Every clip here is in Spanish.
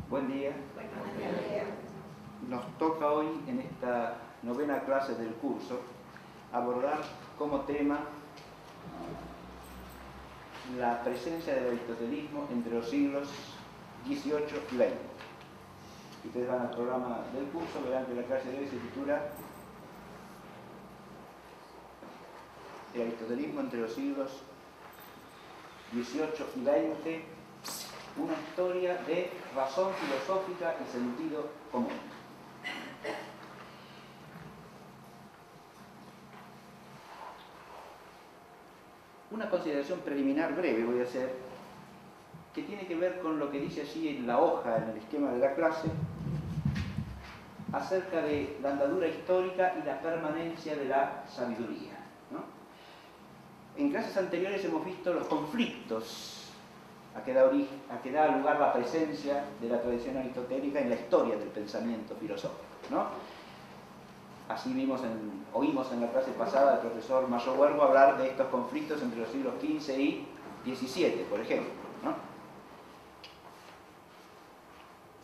Buen día. Nos toca hoy, en esta novena clase del curso, abordar como tema la presencia del aristotelismo entre los siglos XVIII y XX. Ustedes van al programa del curso, verán que la clase de hoy se titula El aristotelismo entre los siglos XVIII y XX, una historia de razón filosófica y sentido común. Una consideración preliminar breve voy a hacer, que tiene que ver con lo que dice allí en la hoja, en el esquema de la clase, acerca de la andadura histórica y la permanencia de la sabiduría, ¿no? En clases anteriores hemos visto los conflictos a que da lugar la presencia de la tradición aristotélica en la historia del pensamiento filosófico, ¿no? Así oímos en la clase pasada al profesor Mayo Huergo hablar de estos conflictos entre los siglos XV y XVII, por ejemplo, ¿no?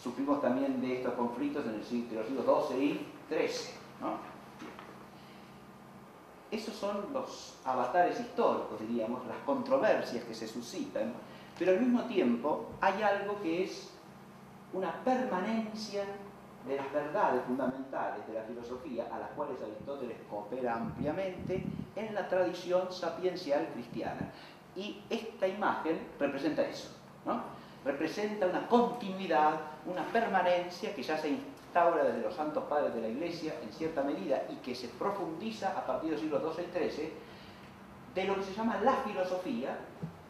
Supimos también de estos conflictos entre los siglos XII y XIII, ¿no? Esos son los avatares históricos, diríamos, las controversias que se suscitan, pero al mismo tiempo hay algo que es una permanencia de las verdades fundamentales de la filosofía, a las cuales Aristóteles coopera ampliamente en la tradición sapiencial cristiana. Y esta imagen representa eso, ¿no? Representa una continuidad, una permanencia que ya se instaura desde los santos padres de la Iglesia en cierta medida y que se profundiza a partir de los siglos XII y XIII, de lo que se llama la filosofía,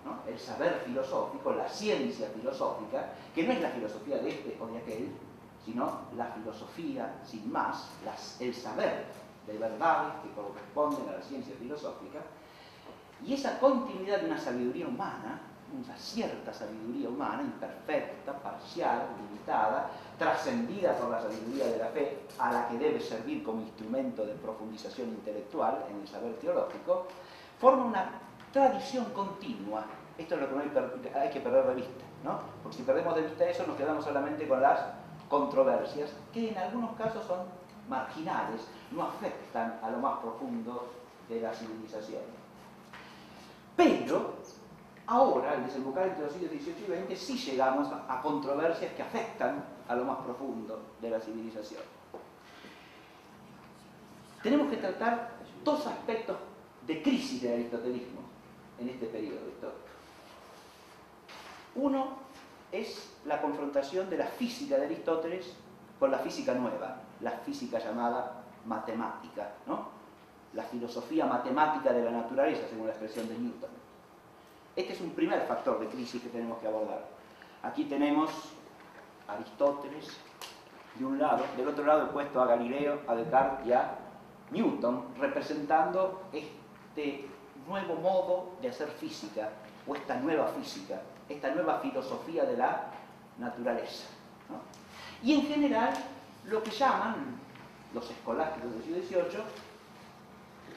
¿no? El saber filosófico, la ciencia filosófica, que no es la filosofía de este o de aquel, sino la filosofía, sin más, el saber de verdades que corresponden a la ciencia filosófica, y esa continuidad de una sabiduría humana, una cierta sabiduría humana, imperfecta, parcial, limitada, trascendida por la sabiduría de la fe, a la que debe servir como instrumento de profundización intelectual en el saber teológico, forma una tradición continua. Esto es lo que no hay que perder de vista, ¿no? Porque si perdemos de vista eso, nos quedamos solamente con las controversias, que en algunos casos son marginales, no afectan a lo más profundo de la civilización. Pero ahora, al desembocar entre los siglos XVIII y XX, sí llegamos a controversias que afectan a lo más profundo de la civilización. Tenemos que tratar dos aspectos de crisis del aristotelismo en este periodo histórico. Uno es la confrontación de la física de Aristóteles con la física nueva, la física llamada matemática, ¿no? La filosofía matemática de la naturaleza, según la expresión de Newton. Este es un primer factor de crisis que tenemos que abordar. Aquí tenemos a Aristóteles de un lado, del otro lado he puesto a Galileo, a Descartes y a Newton, representando este nuevo modo de hacer física, o esta nueva física, esta nueva filosofía de la naturaleza, ¿no? Y en general, lo que llaman los escolásticos del siglo XVIII,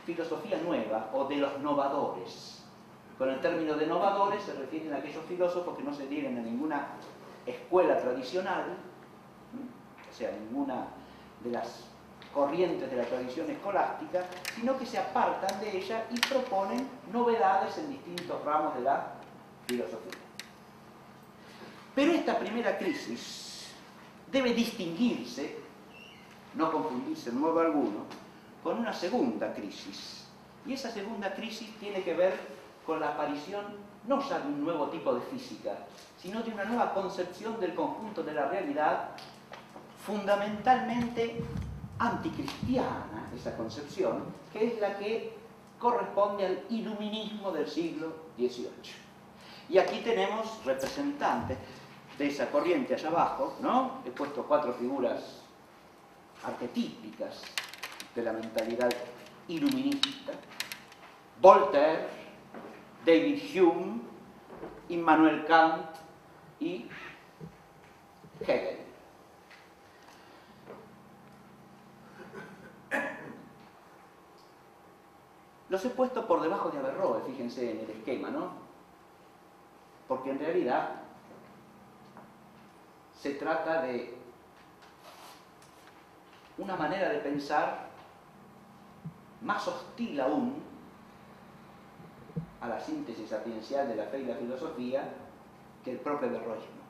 filosofía nueva, o de los novadores. Con el término de novadores se refieren a aquellos filósofos que no se adhieren a ninguna escuela tradicional, o sea, ninguna de las corrientes de la tradición escolástica, sino que se apartan de ella y proponen novedades en distintos ramos de la filosofía. Pero esta primera crisis debe distinguirse, no confundirse en modo alguno, con una segunda crisis. Y esa segunda crisis tiene que ver con la aparición no ya de un nuevo tipo de física, sino de una nueva concepción del conjunto de la realidad, fundamentalmente anticristiana, esa concepción, que es la que corresponde al iluminismo del siglo XVIII. Y aquí tenemos representantes de esa corriente allá abajo, ¿no? He puesto 4 figuras arquetípicas de la mentalidad iluminista: Voltaire, David Hume, Immanuel Kant y Hegel. Los he puesto por debajo de Averroes, fíjense en el esquema, ¿no? Porque en realidad se trata de una manera de pensar más hostil aún a la síntesis sapiencial de la fe y la filosofía que el propio averroísmo,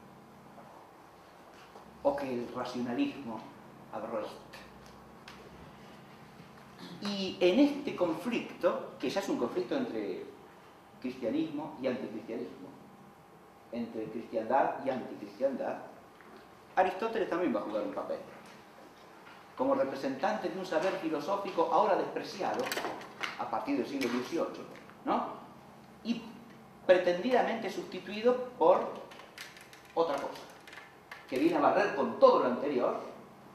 o que el racionalismo averroísta. Y en este conflicto, que ya es un conflicto entre cristianismo y anticristianismo, entre cristiandad y anticristiandad, Aristóteles también va a jugar un papel, como representante de un saber filosófico ahora despreciado a partir del siglo XVIII, ¿no? Y pretendidamente sustituido por otra cosa, que viene a barrer con todo lo anterior,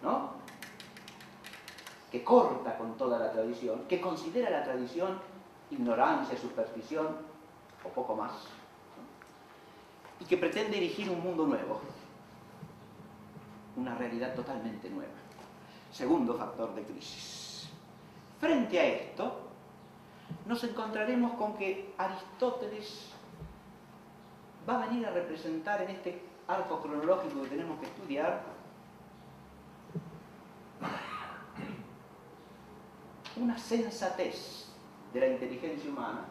¿no? Que corta con toda la tradición, que considera la tradición ignorancia, superstición o poco más, ¿no? Y que pretende erigir un mundo nuevo, una realidad totalmente nueva. Segundo factor de crisis. Frente a esto, nos encontraremos con que Aristóteles va a venir a representar en este arco cronológico que tenemos que estudiar una sensatez de la inteligencia humana,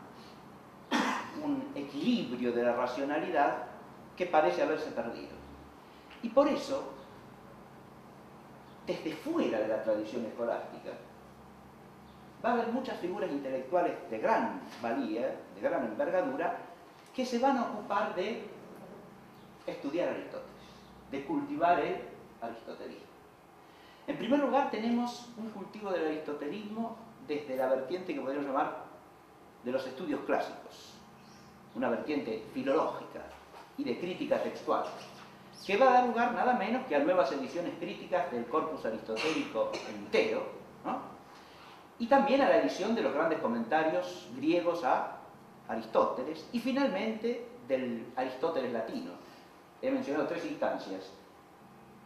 un equilibrio de la racionalidad que parece haberse perdido. Y por eso, desde fuera de la tradición escolástica, va a haber muchas figuras intelectuales de gran valía, de gran envergadura, que se van a ocupar de estudiar a Aristóteles, de cultivar el aristotelismo. En primer lugar, tenemos un cultivo del aristotelismo desde la vertiente que podríamos llamar de los estudios clásicos, una vertiente filológica y de crítica textual, que va a dar lugar nada menos que a nuevas ediciones críticas del corpus aristotélico entero, ¿no? Y también a la edición de los grandes comentarios griegos a Aristóteles, y finalmente del Aristóteles latino. He mencionado tres instancias.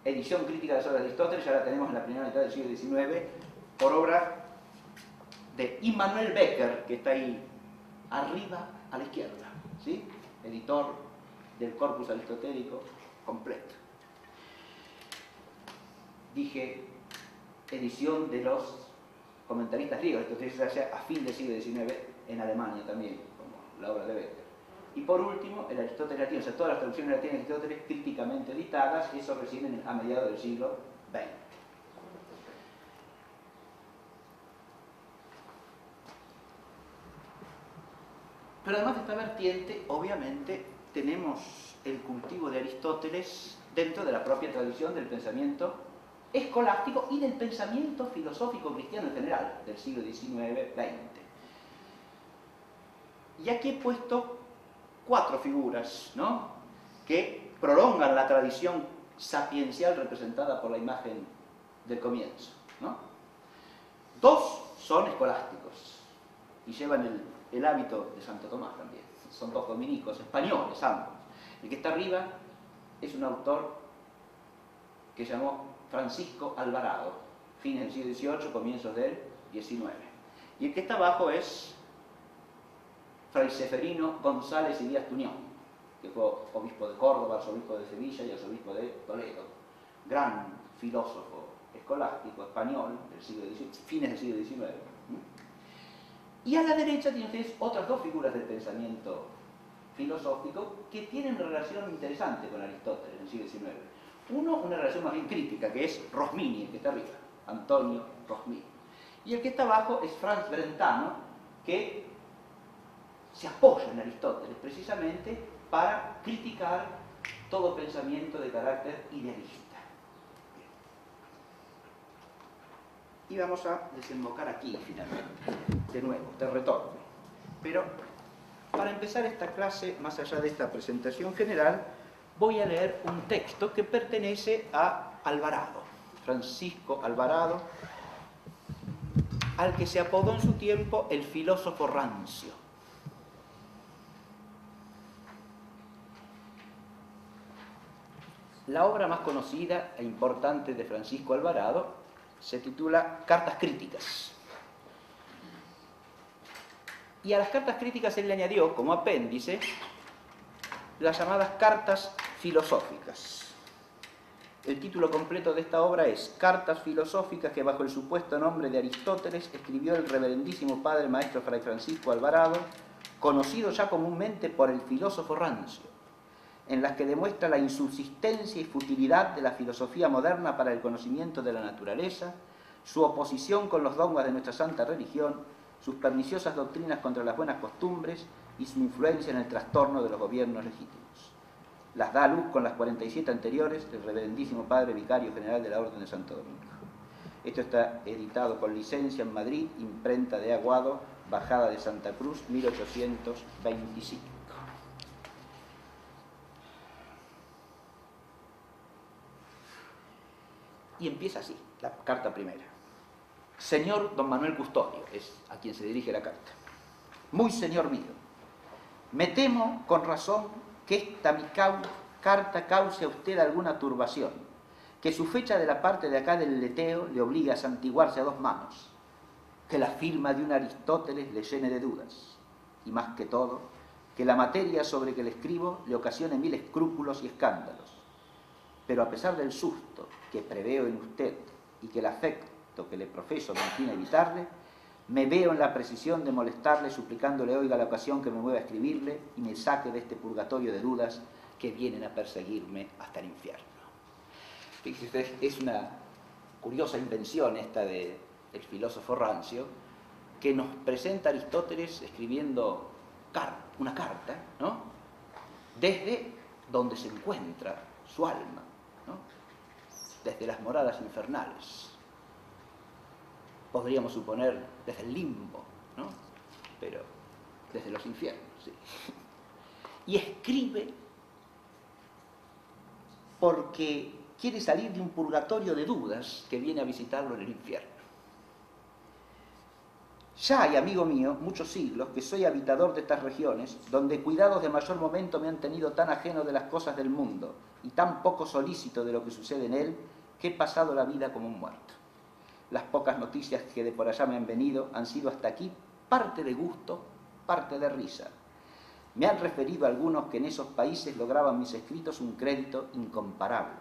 Edición crítica de las obras de Aristóteles, ya la tenemos en la primera mitad del siglo XIX, por obra de Immanuel Becker, que está ahí arriba a la izquierda, ¿sí? Editor del corpus aristotélico completo. Dije edición de los comentaristas griegos, esto se hace a fin del siglo XIX en Alemania también, como la obra de Becker. Y por último, el Aristóteles latino, o sea, todas las traducciones latinas de Aristóteles críticamente editadas, eso recién a mediados del siglo XX. Pero además de esta vertiente, obviamente, tenemos el cultivo de Aristóteles dentro de la propia tradición del pensamiento escolástico y del pensamiento filosófico cristiano en general, del siglo XIX-XX. Y aquí he puesto cuatro figuras, ¿no?, que prolongan la tradición sapiencial representada por la imagen del comienzo, ¿no? Dos son escolásticos y llevan el hábito de Santo Tomás también. Son dos dominicos españoles ambos. El que está arriba es un autor que se llamó Francisco Alvarado, fines del siglo XVIII, comienzos del XIX. Y el que está abajo es Fray Seferino González y Díaz Tuñón, que fue obispo de Córdoba, arzobispo de Sevilla y arzobispo de Toledo. Gran filósofo escolástico español del siglo XIX, fines del siglo XIX. Y a la derecha tienen ustedes otras dos figuras del pensamiento filosófico que tienen relación interesante con Aristóteles en el siglo XIX. Uno, una relación más bien crítica, que es Rosmini, el que está arriba, Antonio Rosmini. Y el que está abajo es Franz Brentano, que se apoya en Aristóteles precisamente para criticar todo pensamiento de carácter idealista. Y vamos a desembocar aquí finalmente, de nuevo, de retorno. Pero para empezar esta clase, más allá de esta presentación general, voy a leer un texto que pertenece a Alvarado, Francisco Alvarado, al que se apodó en su tiempo el filósofo rancio. La obra más conocida e importante de Francisco Alvarado se titula Cartas Críticas. Y a las cartas críticas él le añadió, como apéndice, las llamadas cartas filosóficas. El título completo de esta obra es Cartas filosóficas que bajo el supuesto nombre de Aristóteles escribió el reverendísimo padre maestro Fray Francisco Alvarado, conocido ya comúnmente por el filósofo rancio, en las que demuestra la insubsistencia y futilidad de la filosofía moderna para el conocimiento de la naturaleza, su oposición con los dogmas de nuestra santa religión, sus perniciosas doctrinas contra las buenas costumbres y su influencia en el trastorno de los gobiernos legítimos. Las da a luz con las 47 anteriores del reverendísimo padre vicario general de la Orden de Santo Domingo. Esto está editado con licencia en Madrid, imprenta de Aguado, Bajada de Santa Cruz, 1825. Y empieza así, la carta primera. Señor don Manuel Custodio, es a quien se dirige la carta. Muy señor mío, me temo con razón que esta mi carta cause a usted alguna turbación, que su fecha de la parte de acá del leteo le obliga a santiguarse a dos manos, que la firma de un Aristóteles le llene de dudas, y más que todo, que la materia sobre que le escribo le ocasione 1000 escrúpulos y escándalos. Pero a pesar del susto que preveo en usted y que el afecto que le profeso me inclina a evitarle, me veo en la precisión de molestarle suplicándole oiga la ocasión que me mueva a escribirle y me saque de este purgatorio de dudas que vienen a perseguirme hasta el infierno. Fíjese, es una curiosa invención esta del filósofo rancio, que nos presenta a Aristóteles escribiendo una carta, ¿no?, desde donde se encuentra su alma, ¿no?, desde las moradas infernales. Podríamos suponer desde el limbo, ¿no?, pero desde los infiernos, sí. Y escribe porque quiere salir de un purgatorio de dudas que viene a visitarlo en el infierno. Ya hay, amigo mío, muchos siglos que soy habitador de estas regiones, donde cuidados de mayor momento me han tenido tan ajeno de las cosas del mundo y tan poco solícito de lo que sucede en él, que he pasado la vida como un muerto. Las pocas noticias que de por allá me han venido han sido hasta aquí parte de gusto, parte de risa. Me han referido algunos que en esos países lograban mis escritos un crédito incomparable,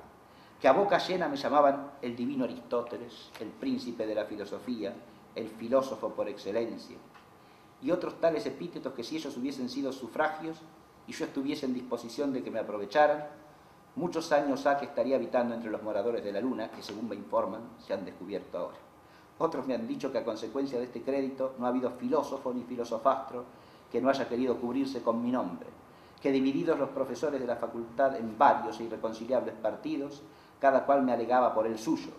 que a boca llena me llamaban el divino Aristóteles, el príncipe de la filosofía, el filósofo por excelencia, y otros tales epítetos que si ellos hubiesen sido sufragios y yo estuviese en disposición de que me aprovecharan, muchos años ha que estaría habitando entre los moradores de la luna, que según me informan, se han descubierto ahora. Otros me han dicho que a consecuencia de este crédito no ha habido filósofo ni filosofastro que no haya querido cubrirse con mi nombre, que divididos los profesores de la facultad en varios e irreconciliables partidos, cada cual me alegaba por el suyo,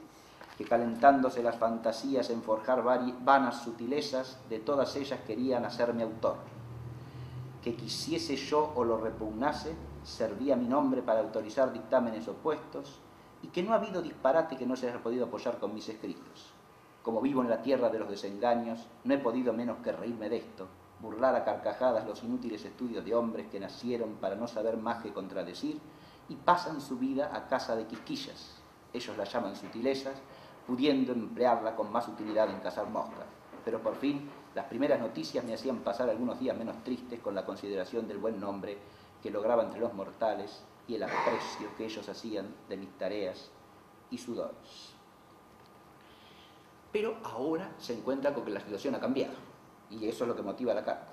que calentándose las fantasías en forjar vanas sutilezas, de todas ellas querían hacerme autor. Que quisiese yo o lo repugnase, servía mi nombre para autorizar dictámenes opuestos, y que no ha habido disparate que no se haya podido apoyar con mis escritos. Como vivo en la tierra de los desengaños, no he podido menos que reírme de esto, burlar a carcajadas los inútiles estudios de hombres que nacieron para no saber más que contradecir y pasan su vida a casa de quisquillas. Ellos la llaman sutilezas, pudiendo emplearla con más utilidad en cazar moscas. Pero por fin, las primeras noticias me hacían pasar algunos días menos tristes con la consideración del buen nombre que lograba entre los mortales y el aprecio que ellos hacían de mis tareas y sudores. Pero ahora se encuentra con que la situación ha cambiado, y eso es lo que motiva la carta.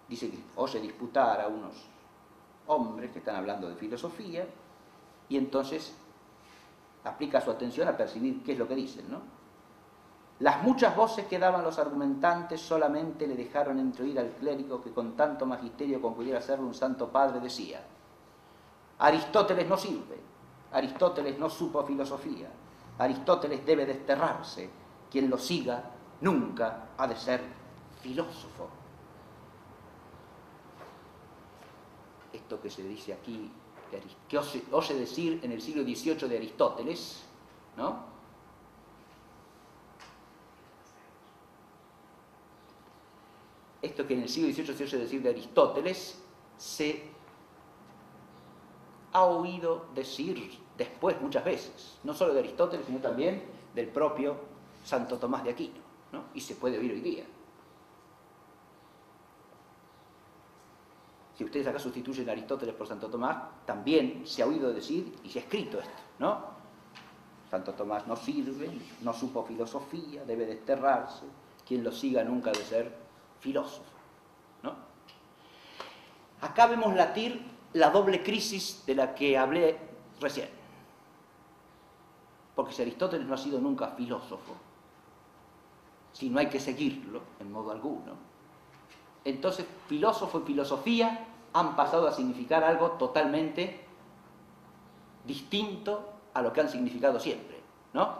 Dice que oye disputar a unos hombres que están hablando de filosofía, y entonces aplica su atención a percibir qué es lo que dicen, ¿no? Las muchas voces que daban los argumentantes solamente le dejaron entreoír al clérigo que con tanto magisterio como pudiera hacerlo un santo padre decía: Aristóteles no sirve, Aristóteles no supo filosofía, Aristóteles debe desterrarse, quien lo siga nunca ha de ser filósofo. Esto que se dice aquí, que ose decir en el siglo XVIII de Aristóteles, ¿no? Esto que en el siglo XVIII se oye decir de Aristóteles, se ha oído decir después muchas veces, no solo de Aristóteles, sino también del propio Santo Tomás de Aquino, ¿no? Y se puede oír hoy día. Si ustedes acá sustituyen a Aristóteles por Santo Tomás, también se ha oído decir y se ha escrito esto, ¿no? Santo Tomás no sirve, no supo filosofía, debe desterrarse, quien lo siga nunca ha de ser filósofo, ¿no? Acá vemos latir la doble crisis de la que hablé recién. Porque si Aristóteles no ha sido nunca filósofo, si no hay que seguirlo en modo alguno, entonces filósofo y filosofía han pasado a significar algo totalmente distinto a lo que han significado siempre, ¿no?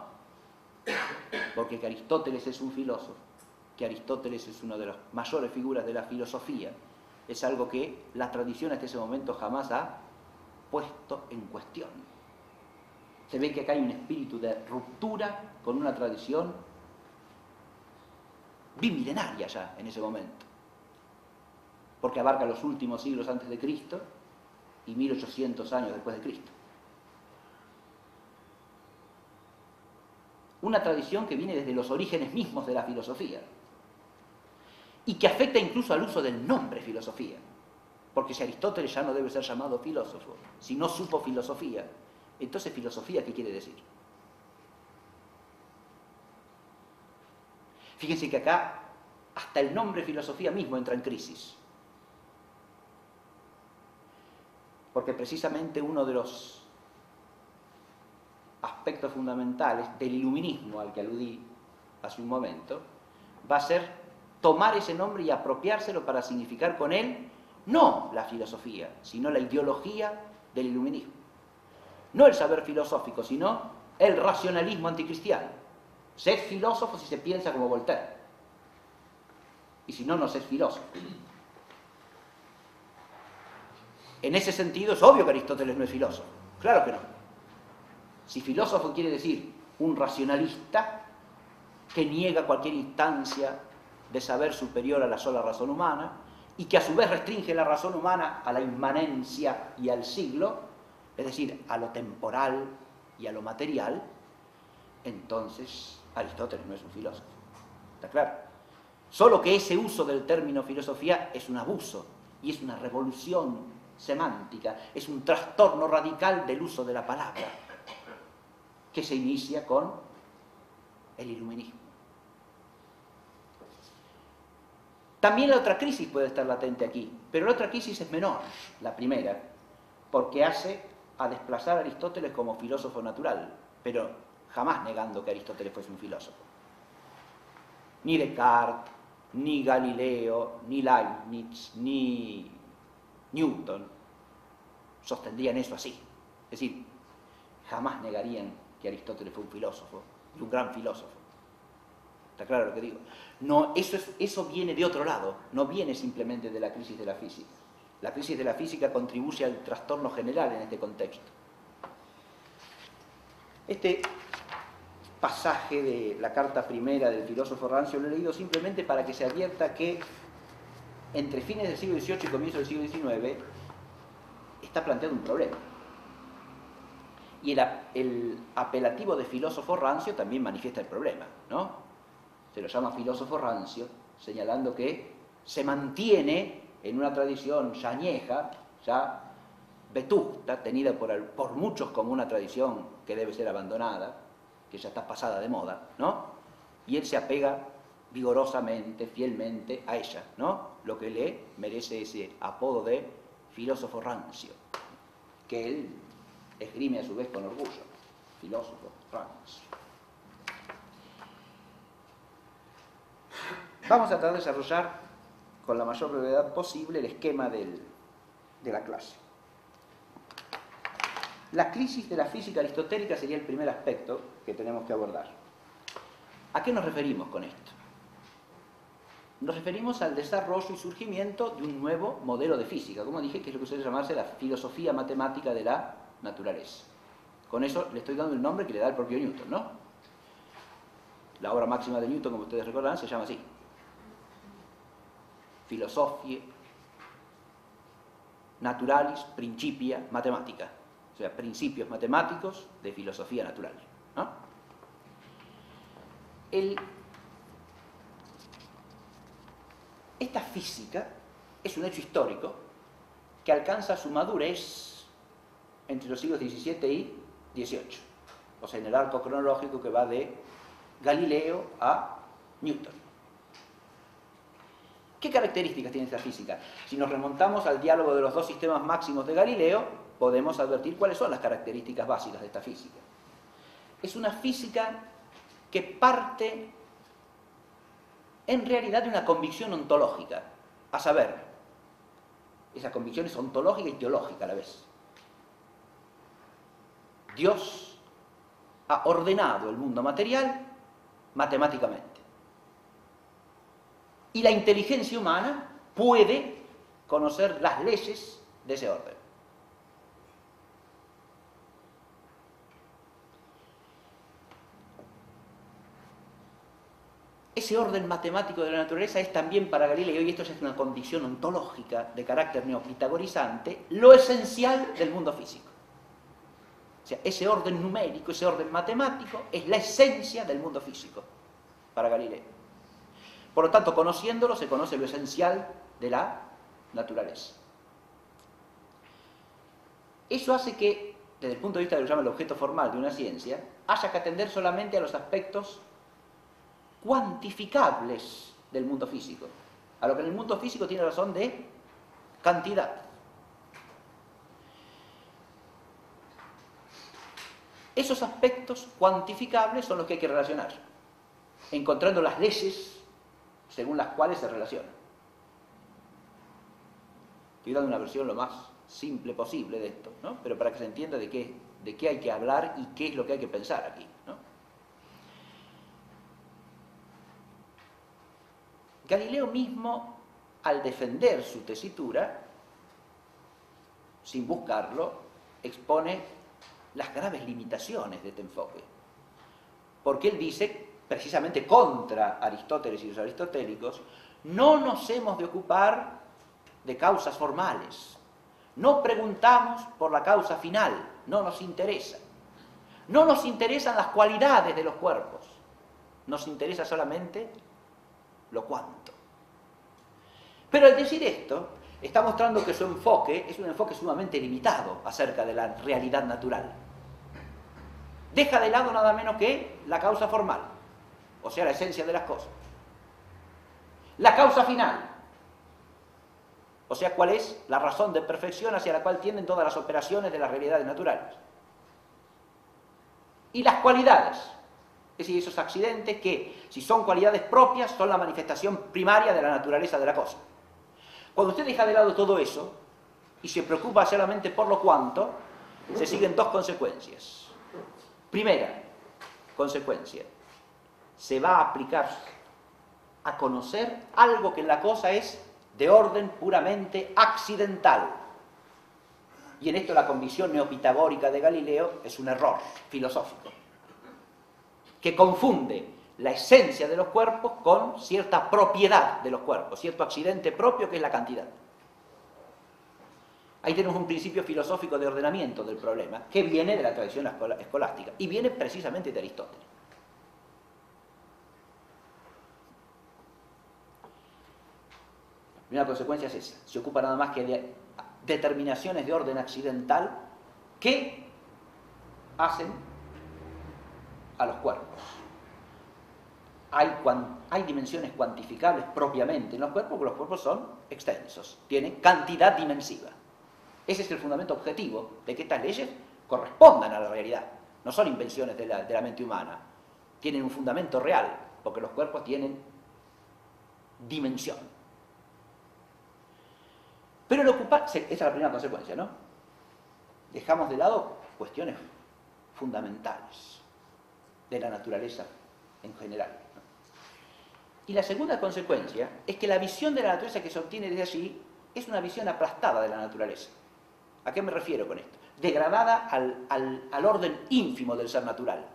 Porque que Aristóteles es un filósofo, que Aristóteles es una de las mayores figuras de la filosofía, es algo que la tradición hasta ese momento jamás ha puesto en cuestión. Se ve que acá hay un espíritu de ruptura con una tradición bimilenaria ya en ese momento, porque abarca los últimos siglos antes de Cristo y 1800 años después de Cristo. Una tradición que viene desde los orígenes mismos de la filosofía y que afecta incluso al uso del nombre filosofía, porque si Aristóteles ya no debe ser llamado filósofo, si no supo filosofía, entonces filosofía, ¿qué quiere decir? Fíjense que acá hasta el nombre filosofía mismo entra en crisis, porque precisamente uno de los aspectos fundamentales del iluminismo al que aludí hace un momento va a ser tomar ese nombre y apropiárselo para significar con él no la filosofía, sino la ideología del iluminismo. No el saber filosófico, sino el racionalismo anticristiano. Sed filósofo si se piensa como Voltaire. Y si no, no sed filósofo. En ese sentido es obvio que Aristóteles no es filósofo. Claro que no. Si filósofo quiere decir un racionalista que niega cualquier instancia de saber superior a la sola razón humana y que a su vez restringe la razón humana a la inmanencia y al siglo, es decir, a lo temporal y a lo material, entonces Aristóteles no es un filósofo. ¿Está claro? Solo que ese uso del término filosofía es un abuso y es una revolución semántica, es un trastorno radical del uso de la palabra que se inicia con el iluminismo. También la otra crisis puede estar latente aquí, pero la otra crisis es menor, la primera, porque hace a desplazar a Aristóteles como filósofo natural, pero jamás negando que Aristóteles fuese un filósofo. Ni Descartes, ni Galileo, ni Leibniz, ni Newton sostendrían eso así. Es decir, jamás negarían que Aristóteles fue un filósofo, y un gran filósofo. ¿Está claro lo que digo? No, eso viene de otro lado, no viene simplemente de la crisis de la física. La crisis de la física contribuye al trastorno general en este contexto. Este pasaje de la carta primera del filósofo Rancio lo he leído simplemente para que se advierta que entre fines del siglo XVIII y comienzos del siglo XIX está planteado un problema. Y el apelativo de filósofo rancio también manifiesta el problema, ¿no? Se lo llama filósofo rancio, señalando que se mantiene en una tradición ya añeja, ya vetusta, tenida por muchos como una tradición que debe ser abandonada, que ya está pasada de moda, ¿no? Y él se apega vigorosamente, fielmente a ella, ¿no? Lo que le merece ese apodo de filósofo rancio, que él esgrime a su vez con orgullo, filósofo rancio. Vamos a tratar de desarrollar con la mayor brevedad posible el esquema de la clase. La crisis de la física aristotélica sería el primer aspecto que tenemos que abordar. ¿A qué nos referimos con esto? Nos referimos al desarrollo y surgimiento de un nuevo modelo de física, como dije, que es lo que suele llamarse la filosofía matemática de la naturaleza. Con eso le estoy dando el nombre que le da el propio Newton, ¿no? La obra máxima de Newton, como ustedes recordarán, se llama así: Philosophiae Naturalis Principia Mathematica, o sea, principios matemáticos de filosofía natural, ¿no? Esta física es un hecho histórico que alcanza su madurez entre los siglos XVII y XVIII, o sea, en el arco cronológico que va de Galileo a Newton. ¿Qué características tiene esta física? Si nos remontamos al diálogo de los dos sistemas máximos de Galileo, podemos advertir cuáles son las características básicas de esta física. Es una física que parte en realidad de una convicción ontológica, a saber, esa convicción es ontológica y teológica a la vez. Dios ha ordenado el mundo material matemáticamente. Y la inteligencia humana puede conocer las leyes de ese orden. Ese orden matemático de la naturaleza es también para Galileo, y esto es una condición ontológica de carácter neopitagorizante, lo esencial del mundo físico. O sea, ese orden numérico, ese orden matemático, es la esencia del mundo físico para Galileo. Por lo tanto, conociéndolo, se conoce lo esencial de la naturaleza. Eso hace que, desde el punto de vista de lo que se llama el objeto formal de una ciencia, haya que atender solamente a los aspectos cuantificables del mundo físico, a lo que en el mundo físico tiene razón de cantidad. Esos aspectos cuantificables son los que hay que relacionar, encontrando las leyes según las cuales se relacionan. Estoy dando una versión lo más simple posible de esto, ¿no? Pero para que se entienda de qué hay que hablar y qué es lo que hay que pensar aquí, ¿no? Galileo mismo, al defender su tesitura, sin buscarlo, expone las graves limitaciones de este enfoque. Porque él dice, precisamente contra Aristóteles y los aristotélicos, no nos hemos de ocupar de causas formales. No preguntamos por la causa final, no nos interesa. No nos interesan las cualidades de los cuerpos, nos interesa solamente lo cuánto. Pero al decir esto, está mostrando que su enfoque es un enfoque sumamente limitado acerca de la realidad natural. Deja de lado nada menos que la causa formal, o sea, la esencia de las cosas. La causa final, o sea, cuál es la razón de perfección hacia la cual tienden todas las operaciones de las realidades naturales. Y las cualidades, es decir, esos accidentes que, si son cualidades propias, son la manifestación primaria de la naturaleza de la cosa. Cuando usted deja de lado todo eso y se preocupa solamente por lo cuánto, se siguen dos consecuencias. Primera consecuencia, se va a aplicar a conocer algo que en la cosa es de orden puramente accidental. Y en esto la convicción neopitagórica de Galileo es un error filosófico, que confunde la esencia de los cuerpos con cierta propiedad de los cuerpos, cierto accidente propio que es la cantidad. Ahí tenemos un principio filosófico de ordenamiento del problema, que viene de la tradición escolástica, y viene precisamente de Aristóteles. La primera consecuencia es esa, se ocupa nada más que de determinaciones de orden accidental que hacen a los cuerpos. Hay dimensiones cuantificables propiamente en los cuerpos, porque los cuerpos son extensos, tienen cantidad dimensiva. Ese es el fundamento objetivo de que estas leyes correspondan a la realidad. No son invenciones de la mente humana, tienen un fundamento real, porque los cuerpos tienen dimensión. Pero el ocuparse, esa es la primera consecuencia, ¿no? Dejamos de lado cuestiones fundamentales de la naturaleza en general, ¿no? Y la segunda consecuencia es que la visión de la naturaleza que se obtiene desde allí es una visión aplastada de la naturaleza. ¿A qué me refiero con esto? Degradada al orden ínfimo del ser natural.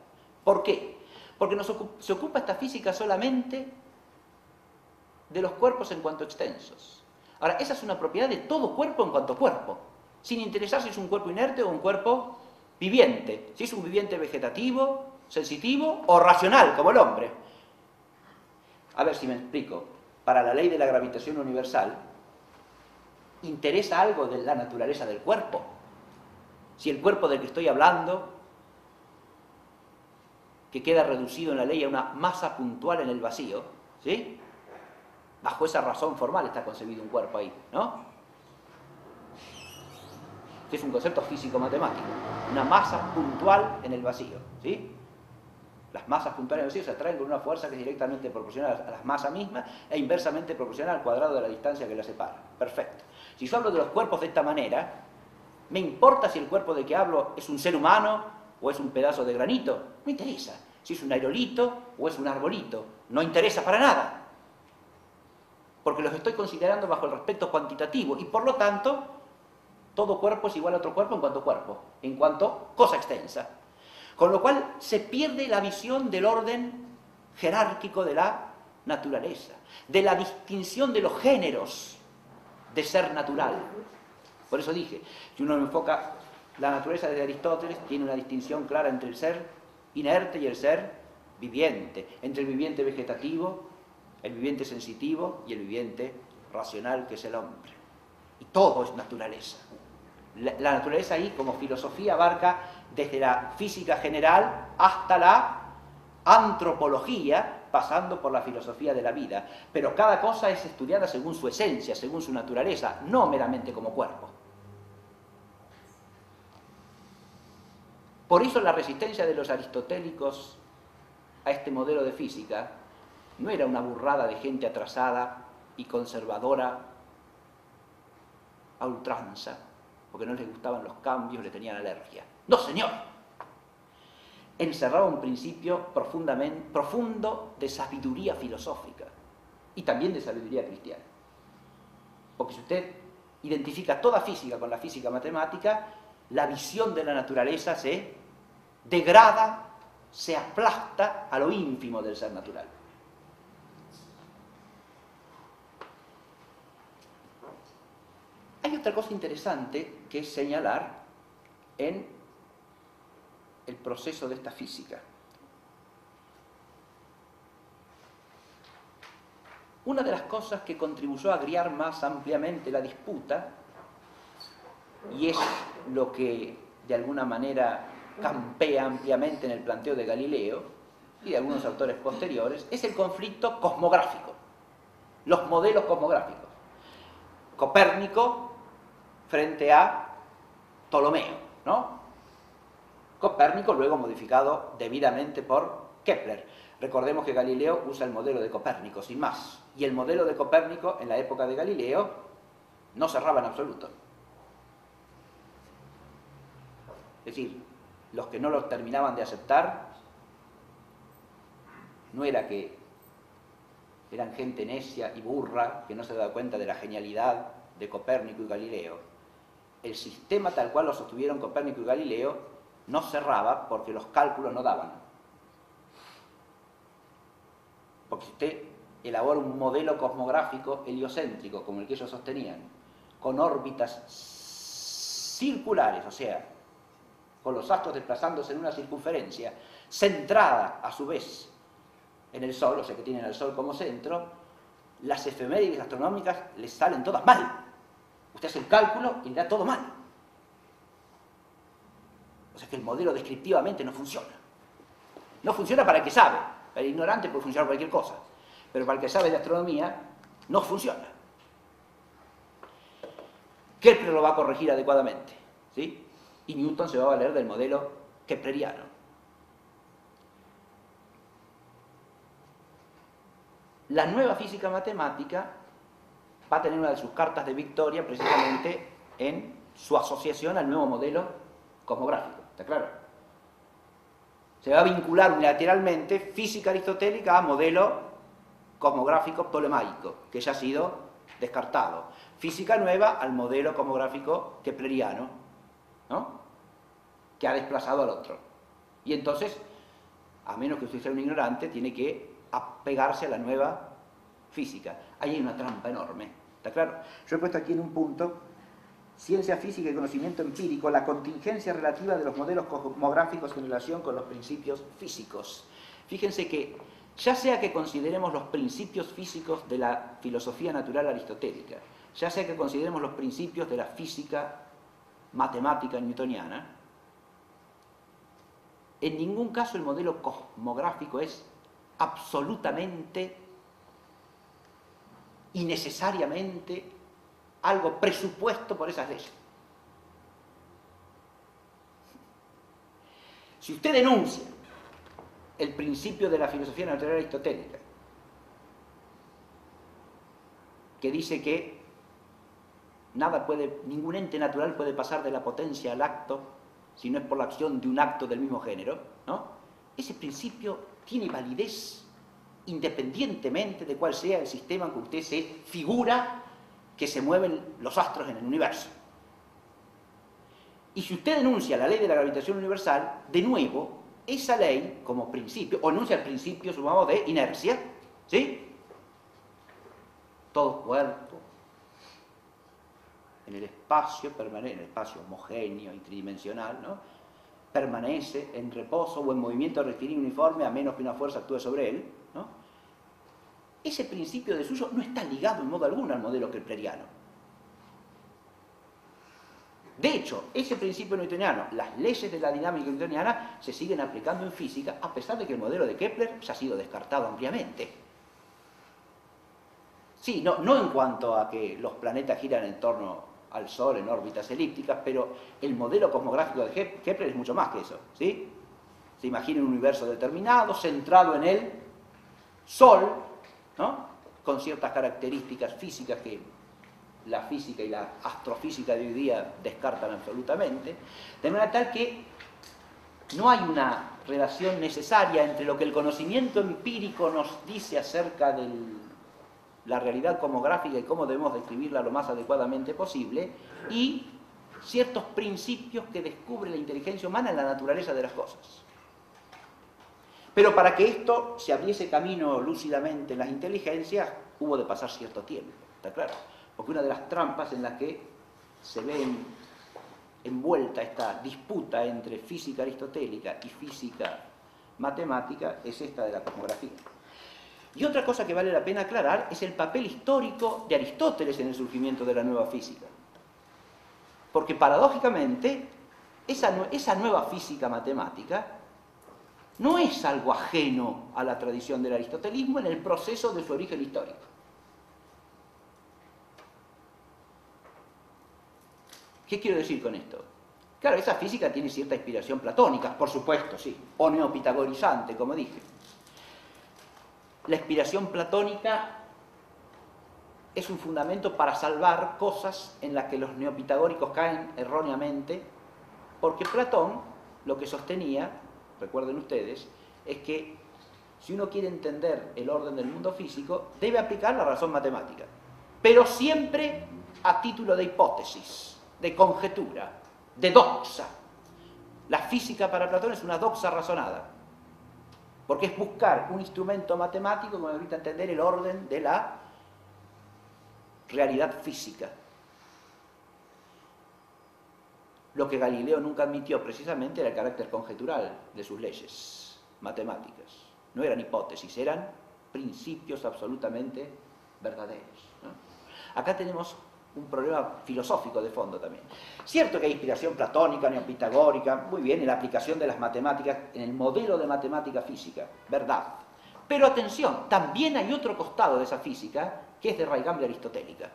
¿Por qué? Porque se ocupa esta física solamente de los cuerpos en cuanto extensos. Ahora, esa es una propiedad de todo cuerpo en cuanto cuerpo, sin interesar si es un cuerpo inerte o un cuerpo viviente, si es un viviente vegetativo, sensitivo o racional, como el hombre. A ver si me explico. Para la ley de la gravitación universal, interesa algo de la naturaleza del cuerpo. Si el cuerpo del que estoy hablando, que queda reducido en la ley a una masa puntual en el vacío, ¿sí? Bajo esa razón formal está concebido un cuerpo ahí, ¿no? Que es un concepto físico-matemático, una masa puntual en el vacío, ¿sí? Las masas puntuales en el vacío se atraen con una fuerza que es directamente proporcional a la masa misma e inversamente proporcional al cuadrado de la distancia que la separa. Perfecto. Si yo hablo de los cuerpos de esta manera, ¿me importa si el cuerpo de que hablo es un ser humano o es un pedazo de granito? No interesa. Si es un aerolito o es un arbolito, no interesa para nada. Porque los estoy considerando bajo el respecto cuantitativo y por lo tanto, todo cuerpo es igual a otro cuerpo, en cuanto cosa extensa. Con lo cual se pierde la visión del orden jerárquico de la naturaleza, de la distinción de los géneros de ser natural. Por eso dije, si uno enfoca la naturaleza desde Aristóteles, tiene una distinción clara entre el ser inerte y el ser viviente, entre el viviente vegetativo, el viviente sensitivo y el viviente racional, que es el hombre. Y todo es naturaleza. La naturaleza ahí, como filosofía, abarca desde la física general hasta la antropología, pasando por la filosofía de la vida. Pero cada cosa es estudiada según su esencia, según su naturaleza, no meramente como cuerpo. Por eso la resistencia de los aristotélicos a este modelo de física no era una burrada de gente atrasada y conservadora a ultranza, porque no les gustaban los cambios, le tenían alergia. ¡No, señor! Encerraba un principio profundo de sabiduría filosófica y también de sabiduría cristiana. Porque si usted identifica toda física con la física matemática, la visión de la naturaleza se degrada, se aplasta a lo ínfimo del ser natural. Hay otra cosa interesante que es señalar en el proceso de esta física. Una de las cosas que contribuyó a agriar más ampliamente la disputa, y es lo que de alguna manera campea ampliamente en el planteo de Galileo y de algunos autores posteriores, es el conflicto cosmográfico, los modelos cosmográficos. Copérnico frente a Ptolomeo, ¿no? Copérnico luego modificado debidamente por Kepler. Recordemos que Galileo usa el modelo de Copérnico, sin más. Y el modelo de Copérnico en la época de Galileo no cerraba en absoluto. Es decir, los que no lo terminaban de aceptar no era que eran gente necia y burra que no se daba cuenta de la genialidad de Copérnico y Galileo. El sistema tal cual lo sostuvieron Copérnico y Galileo no cerraba porque los cálculos no daban. Porque si usted elabora un modelo cosmográfico heliocéntrico, como el que ellos sostenían, con órbitas circulares, o sea, con los astros desplazándose en una circunferencia, centrada a su vez en el Sol, o sea que tienen al Sol como centro, las efemérides astronómicas les salen todas mal. Usted hace el cálculo y le da todo mal. O sea que el modelo descriptivamente no funciona. No funciona para el que sabe. Para el ignorante puede funcionar cualquier cosa. Pero para el que sabe de astronomía, no funciona. Kepler lo va a corregir adecuadamente, ¿sí? Y Newton se va a valer del modelo kepleriano. La nueva física matemática va a tener una de sus cartas de victoria precisamente en su asociación al nuevo modelo cosmográfico, ¿está claro? Se va a vincular unilateralmente física aristotélica a modelo cosmográfico ptolemaico, que ya ha sido descartado. Física nueva al modelo cosmográfico kepleriano, ¿no? Que ha desplazado al otro. Y entonces, a menos que usted sea un ignorante, tiene que apegarse a la nueva física. Ahí hay una trampa enorme, ¿está claro? Yo he puesto aquí en un punto, ciencia física y conocimiento empírico, la contingencia relativa de los modelos cosmográficos en relación con los principios físicos. Fíjense que, ya sea que consideremos los principios físicos de la filosofía natural aristotélica, ya sea que consideremos los principios de la física matemática newtoniana, en ningún caso el modelo cosmográfico es absolutamente y necesariamente algo presupuesto por esas leyes. Si usted denuncia el principio de la filosofía natural aristotélica, que dice que ningún ente natural puede pasar de la potencia al acto si no es por la acción de un acto del mismo género, ¿no? Ese principio tiene validez independientemente de cuál sea el sistema en que usted se figura que se mueven los astros en el universo. Y si usted denuncia la ley de la gravitación universal, de nuevo, esa ley como principio, o enuncia el principio, supongamos, de inercia, ¿sí? Todo cuerpo en el espacio permanece, en el espacio homogéneo y tridimensional, ¿no? Permanece en reposo o en movimiento rectilíneo uniforme a menos que una fuerza actúe sobre él, ¿no? Ese principio de suyo no está ligado en modo alguno al modelo kepleriano. De hecho, ese principio newtoniano, las leyes de la dinámica newtoniana se siguen aplicando en física a pesar de que el modelo de Kepler ya ha sido descartado ampliamente. Sí, no en cuanto a que los planetas giran en torno al Sol en órbitas elípticas, pero el modelo cosmográfico de Kepler es mucho más que eso, ¿sí? Se imagina un universo determinado, centrado en el Sol, ¿no? Con ciertas características físicas que la física y la astrofísica de hoy día descartan absolutamente, de manera tal que no hay una relación necesaria entre lo que el conocimiento empírico nos dice acerca de la realidad cosmográfica y cómo debemos describirla lo más adecuadamente posible, y ciertos principios que descubre la inteligencia humana en la naturaleza de las cosas. Pero para que esto se abriese camino lúcidamente en las inteligencias, hubo de pasar cierto tiempo, ¿está claro? Porque una de las trampas en las que se ve envuelta esta disputa entre física aristotélica y física matemática es esta de la cosmografía. Y otra cosa que vale la pena aclarar es el papel histórico de Aristóteles en el surgimiento de la nueva física. Porque paradójicamente, esa nueva física matemática no es algo ajeno a la tradición del aristotelismo en el proceso de su origen histórico. ¿Qué quiero decir con esto? Claro, esa física tiene cierta inspiración platónica, por supuesto, sí, o neopitagorizante, como dije. La inspiración platónica es un fundamento para salvar cosas en las que los neopitagóricos caen erróneamente, porque Platón lo que sostenía, recuerden ustedes, es que si uno quiere entender el orden del mundo físico, debe aplicar la razón matemática, pero siempre a título de hipótesis, de conjetura, de doxa. La física para Platón es una doxa razonada, porque es buscar un instrumento matemático que me permita entender el orden de la realidad física. Lo que Galileo nunca admitió precisamente era el carácter conjetural de sus leyes matemáticas. No eran hipótesis, eran principios absolutamente verdaderos, ¿no? Acá tenemos un problema filosófico de fondo también. Cierto que hay inspiración platónica, neopitagórica, muy bien, en la aplicación de las matemáticas, en el modelo de matemática física, verdad. Pero atención, también hay otro costado de esa física que es de raigambre aristotélica.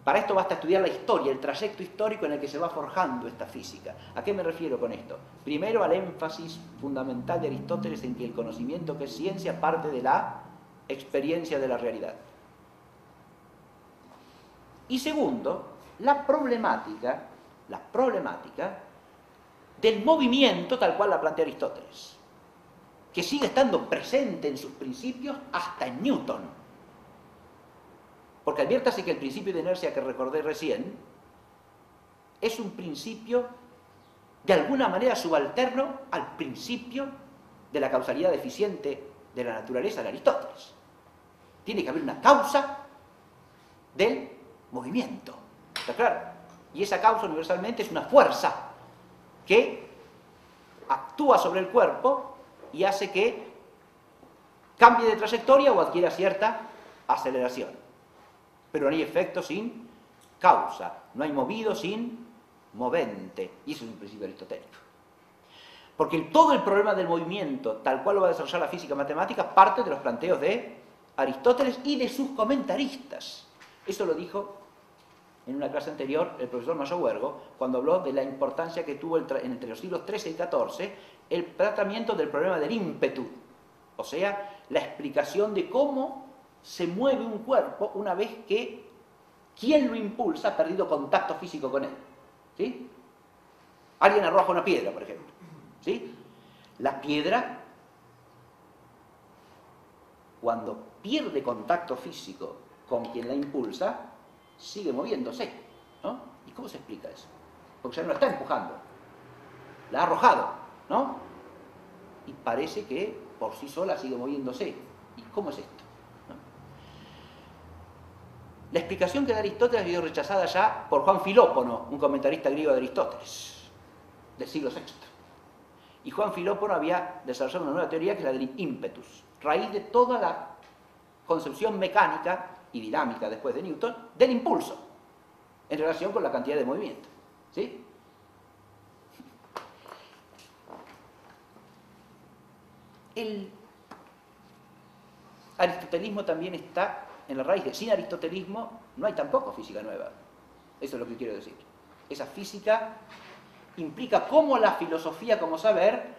Para esto basta estudiar la historia, el trayecto histórico en el que se va forjando esta física. ¿A qué me refiero con esto? Primero, al énfasis fundamental de Aristóteles en que el conocimiento que es ciencia parte de la experiencia de la realidad. Y segundo, la problemática del movimiento tal cual la plantea Aristóteles, que sigue estando presente en sus principios hasta en Newton. Porque adviértase que el principio de inercia que recordé recién es un principio de alguna manera subalterno al principio de la causalidad eficiente de la naturaleza de Aristóteles. Tiene que haber una causa del movimiento, ¿está claro? Y esa causa universalmente es una fuerza que actúa sobre el cuerpo y hace que cambie de trayectoria o adquiera cierta aceleración. pero no hay efecto sin causa, no hay movido sin movente, y eso es un principio aristotélico. Porque todo el problema del movimiento, tal cual lo va a desarrollar la física matemática, parte de los planteos de Aristóteles y de sus comentaristas. Eso lo dijo en una clase anterior el profesor Mayo-Huergo, cuando habló de la importancia que tuvo entre los siglos XIII y XIV el tratamiento del problema del ímpetu, o sea, la explicación de cómo se mueve un cuerpo una vez que quien lo impulsa ha perdido contacto físico con él. ¿Sí? Alguien arroja una piedra, por ejemplo. ¿Sí? La piedra, cuando pierde contacto físico con quien la impulsa, sigue moviéndose, ¿no? ¿Y cómo se explica eso? Porque ya no la está empujando, la ha arrojado, ¿no? Y parece que por sí sola sigue moviéndose. ¿Y cómo es esto? ¿No? La explicación que da Aristóteles ha sido rechazada ya por Juan Filópono, un comentarista griego de Aristóteles, del siglo VI. Y Juan Filópono había desarrollado una nueva teoría que es la del ímpetus, raíz de toda la concepción mecánica y dinámica después de Newton del impulso en relación con la cantidad de movimiento. ¿Sí? El aristotelismo también está en la raíz de... Sin aristotelismo no hay tampoco física nueva. Eso es lo que quiero decir. Esa física implica cómo la filosofía como saber,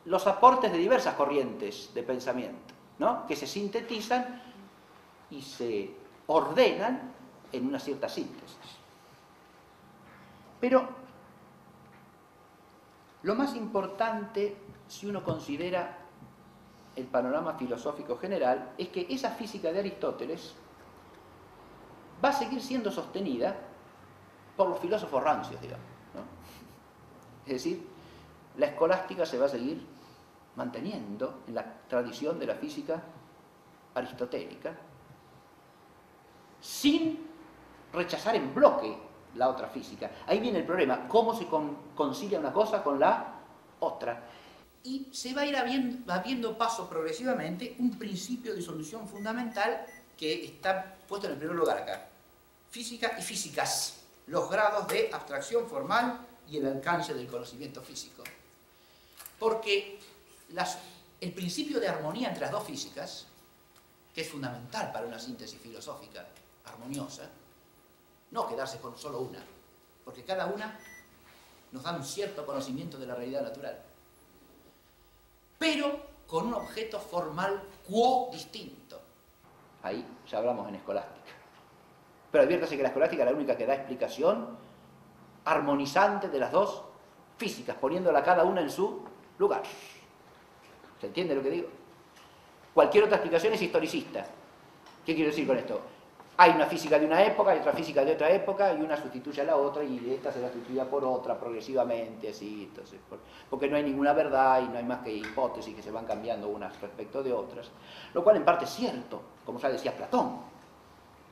los aportes de diversas corrientes de pensamiento, ¿no? Que se sintetizan y se ordenan en una cierta síntesis. Pero lo más importante, si uno considera el panorama filosófico general, es que esa física de Aristóteles va a seguir siendo sostenida por los filósofos rancios, digamos, ¿no? Es decir, la escolástica se va a seguir manteniendo en la tradición de la física aristotélica, sin rechazar en bloque la otra física. Ahí viene el problema, cómo se concilia una cosa con la otra. Y se va a ir abriendo paso progresivamente un principio de solución fundamental que está puesto en el primer lugar acá. Física y físicas, los grados de abstracción formal y el alcance del conocimiento físico. Porque el principio de armonía entre las dos físicas, que es fundamental para una síntesis filosófica armoniosa, no quedarse con solo una, porque cada una nos da un cierto conocimiento de la realidad natural, pero con un objeto formal quo distinto. Ahí ya hablamos en escolástica. Pero adviértase que la escolástica es la única que da explicación armonizante de las dos físicas, poniéndola cada una en su lugar. ¿Se entiende lo que digo? Cualquier otra explicación es historicista. ¿Qué quiero decir con esto? Hay una física de una época, hay otra física de otra época, y una sustituye a la otra, y esta será sustituida por otra progresivamente, así, entonces, porque no hay ninguna verdad y no hay más que hipótesis que se van cambiando unas respecto de otras, lo cual en parte es cierto, como ya decía Platón.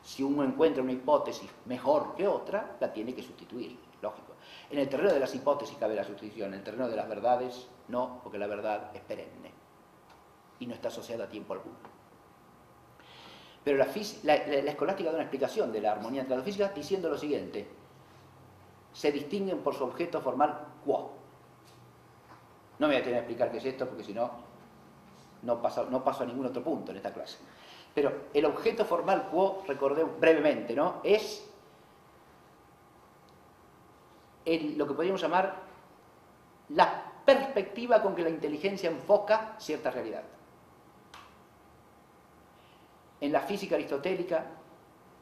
Si uno encuentra una hipótesis mejor que otra, la tiene que sustituir, lógico. En el terreno de las hipótesis cabe la sustitución, en el terreno de las verdades no, porque la verdad es perenne y no está asociada a tiempo alguno. Pero la escolástica da una explicación de la armonía entre las dos físicas diciendo lo siguiente: se distinguen por su objeto formal quo. No me voy a tener que explicar qué es esto, porque si no, no paso a ningún otro punto en esta clase. Pero el objeto formal quo, recordé brevemente, ¿no? Es lo que podríamos llamar la perspectiva con que la inteligencia enfoca cierta realidad. En la física aristotélica,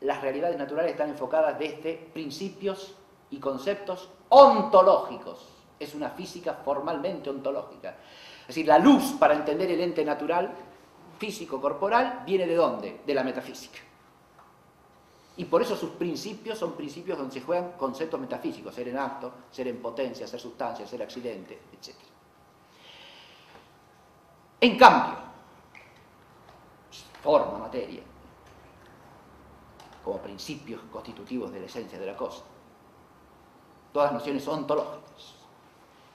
las realidades naturales están enfocadas desde principios y conceptos ontológicos. Es una física formalmente ontológica. Es decir, la luz para entender el ente natural, físico, corporal, viene ¿de dónde? De la metafísica. Y por eso sus principios son principios donde se juegan conceptos metafísicos: ser en acto, ser en potencia, ser sustancia, ser accidente, etc. En cambio, forma, materia, como principios constitutivos de la esencia de la cosa, todas nociones ontológicas.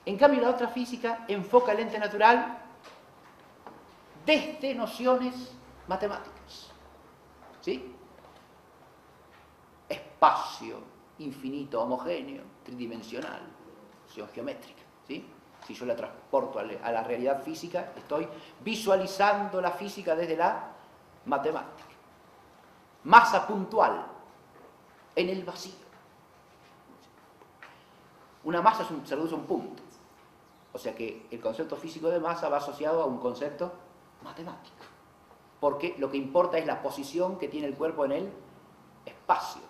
En cambio, la otra física enfoca el ente natural desde nociones matemáticas. ¿Sí? espacio infinito, homogéneo, tridimensional, opción geométrica, ¿sí? Si yo la transporto a la realidad física, estoy visualizando la física desde la matemática. Masa puntual, en el vacío. Una masa se reduce a un punto. O sea que el concepto físico de masa va asociado a un concepto matemático. Porque lo que importa es la posición que tiene el cuerpo en el espacio.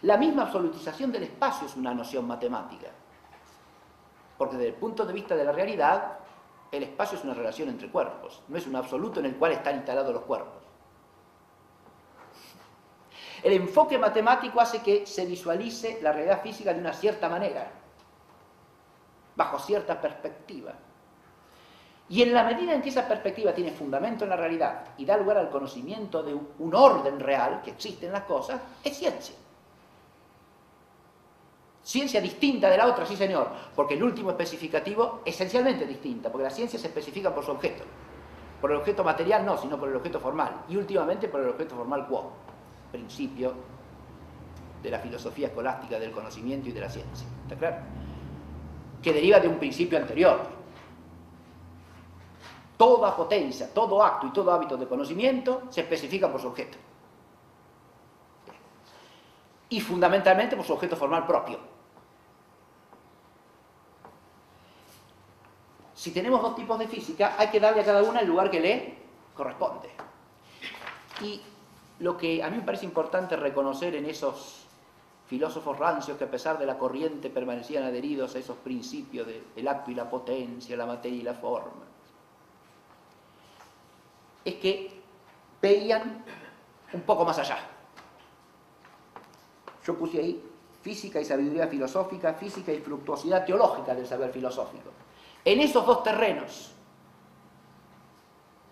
La misma absolutización del espacio es una noción matemática. Porque desde el punto de vista de la realidad, el espacio es una relación entre cuerpos, no es un absoluto en el cual están instalados los cuerpos. El enfoque matemático hace que se visualice la realidad física de una cierta manera, bajo cierta perspectiva. Y en la medida en que esa perspectiva tiene fundamento en la realidad y da lugar al conocimiento de un orden real que existe en las cosas, es ciencia. Ciencia distinta de la otra, sí señor, porque el último especificativo esencialmente distinta, porque la ciencia se especifica por su objeto. Por el objeto material no, sino por el objeto formal. Y últimamente por el objeto formal quo, principio de la filosofía escolástica del conocimiento y de la ciencia. ¿Está claro? Que deriva de un principio anterior. Toda potencia, todo acto y todo hábito de conocimiento se especifica por su objeto. Y fundamentalmente por su objeto formal propio. Si tenemos dos tipos de física, hay que darle a cada una el lugar que le corresponde. Y lo que a mí me parece importante reconocer en esos filósofos rancios que a pesar de la corriente permanecían adheridos a esos principios del acto y la potencia, la materia y la forma, es que veían un poco más allá. Yo puse ahí física y sabiduría filosófica, física y fructuosidad teológica del saber filosófico. En esos dos terrenos,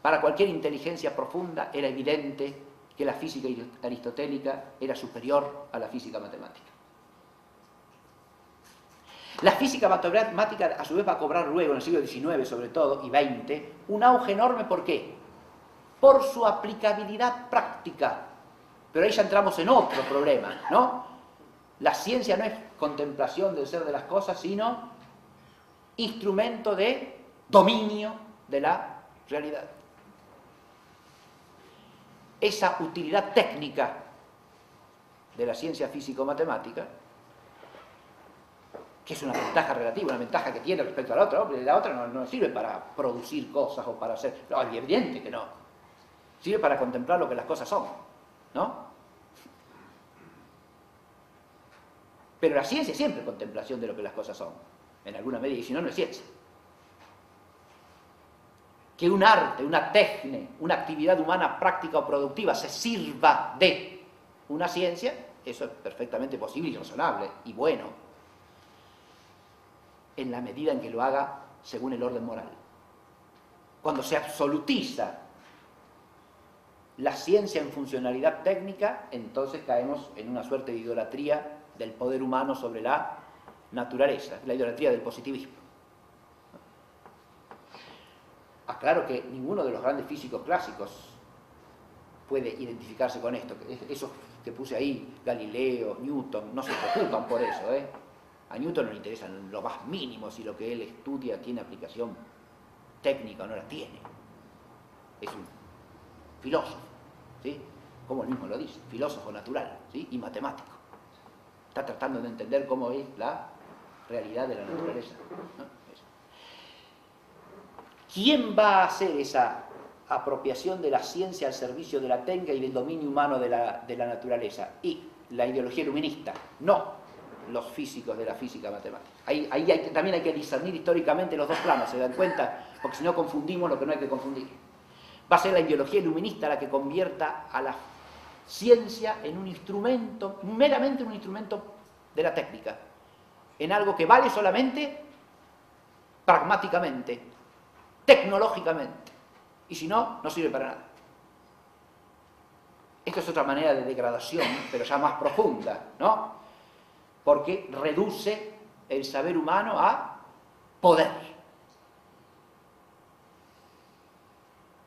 para cualquier inteligencia profunda, era evidente que la física aristotélica era superior a la física matemática. La física matemática, a su vez, va a cobrar luego, en el siglo XIX sobre todo, y XX, un auge enorme. ¿Por qué? Por su aplicabilidad práctica. Pero ahí ya entramos en otro problema, ¿no? La ciencia no es contemplación del ser de las cosas, sino instrumento de dominio de la realidad. Esa utilidad técnica de la ciencia físico-matemática, que es una ventaja relativa, una ventaja que tiene respecto a la otra, ¿no? La otra no sirve para producir cosas o para hacer... No, es evidente que no. Sirve para contemplar lo que las cosas son, ¿no? Pero la ciencia es siempre contemplación de lo que las cosas son, en alguna medida, y si no, no es ciencia. Que un arte, una técnica, una actividad humana práctica o productiva se sirva de una ciencia, eso es perfectamente posible y razonable y bueno, en la medida en que lo haga según el orden moral. Cuando se absolutiza la ciencia en funcionalidad técnica, entonces caemos en una suerte de idolatría del poder humano sobre la naturaleza, la idolatría del positivismo. Aclaro que ninguno de los grandes físicos clásicos puede identificarse con esto. Esos que puse ahí, Galileo, Newton, no se preocupan por eso, ¿eh? A Newton no le interesa lo más mínimo si lo que él estudia tiene aplicación técnica o no la tiene. Es un filósofo, ¿sí? Como él mismo lo dice, filósofo natural, ¿sí? Y matemático. Está tratando de entender cómo es la realidad de la naturaleza, ¿no? Eso. ¿Quién va a hacer esa apropiación de la ciencia al servicio de la técnica y del dominio humano de la naturaleza? Y la ideología iluminista, no los físicos de la física matemática. Ahí también hay que discernir históricamente los dos planos, ¿se dan cuenta? Porque si no confundimos lo que no hay que confundir. Va a ser la ideología iluminista la que convierta a la ciencia en un instrumento, meramente un instrumento de la técnica, en algo que vale solamente pragmáticamente, tecnológicamente, y si no, no sirve para nada. Esto es otra manera de degradación, pero ya más profunda, ¿no? Porque reduce el saber humano a poder.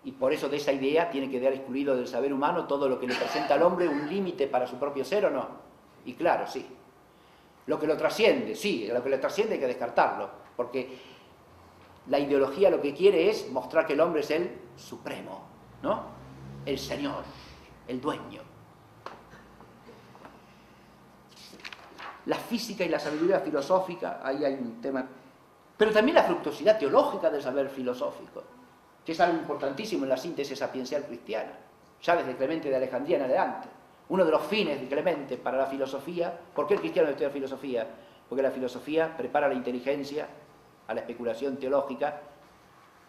Y por eso de esa idea tiene que quedar excluido del saber humano todo lo que le presenta al hombre un límite para su propio ser, ¿o no? Y claro, sí. Lo que lo trasciende, sí, lo que lo trasciende hay que descartarlo, porque la ideología lo que quiere es mostrar que el hombre es el supremo, ¿no? El señor, el dueño. La física y la sabiduría filosófica, ahí hay un tema. Pero también la fructuosidad teológica del saber filosófico, que es algo importantísimo en la síntesis sapiencial cristiana, ya desde Clemente de Alejandría en adelante. Uno de los fines de Clemente para la filosofía, ¿por qué el cristiano estudia filosofía? Porque la filosofía prepara la inteligencia a la especulación teológica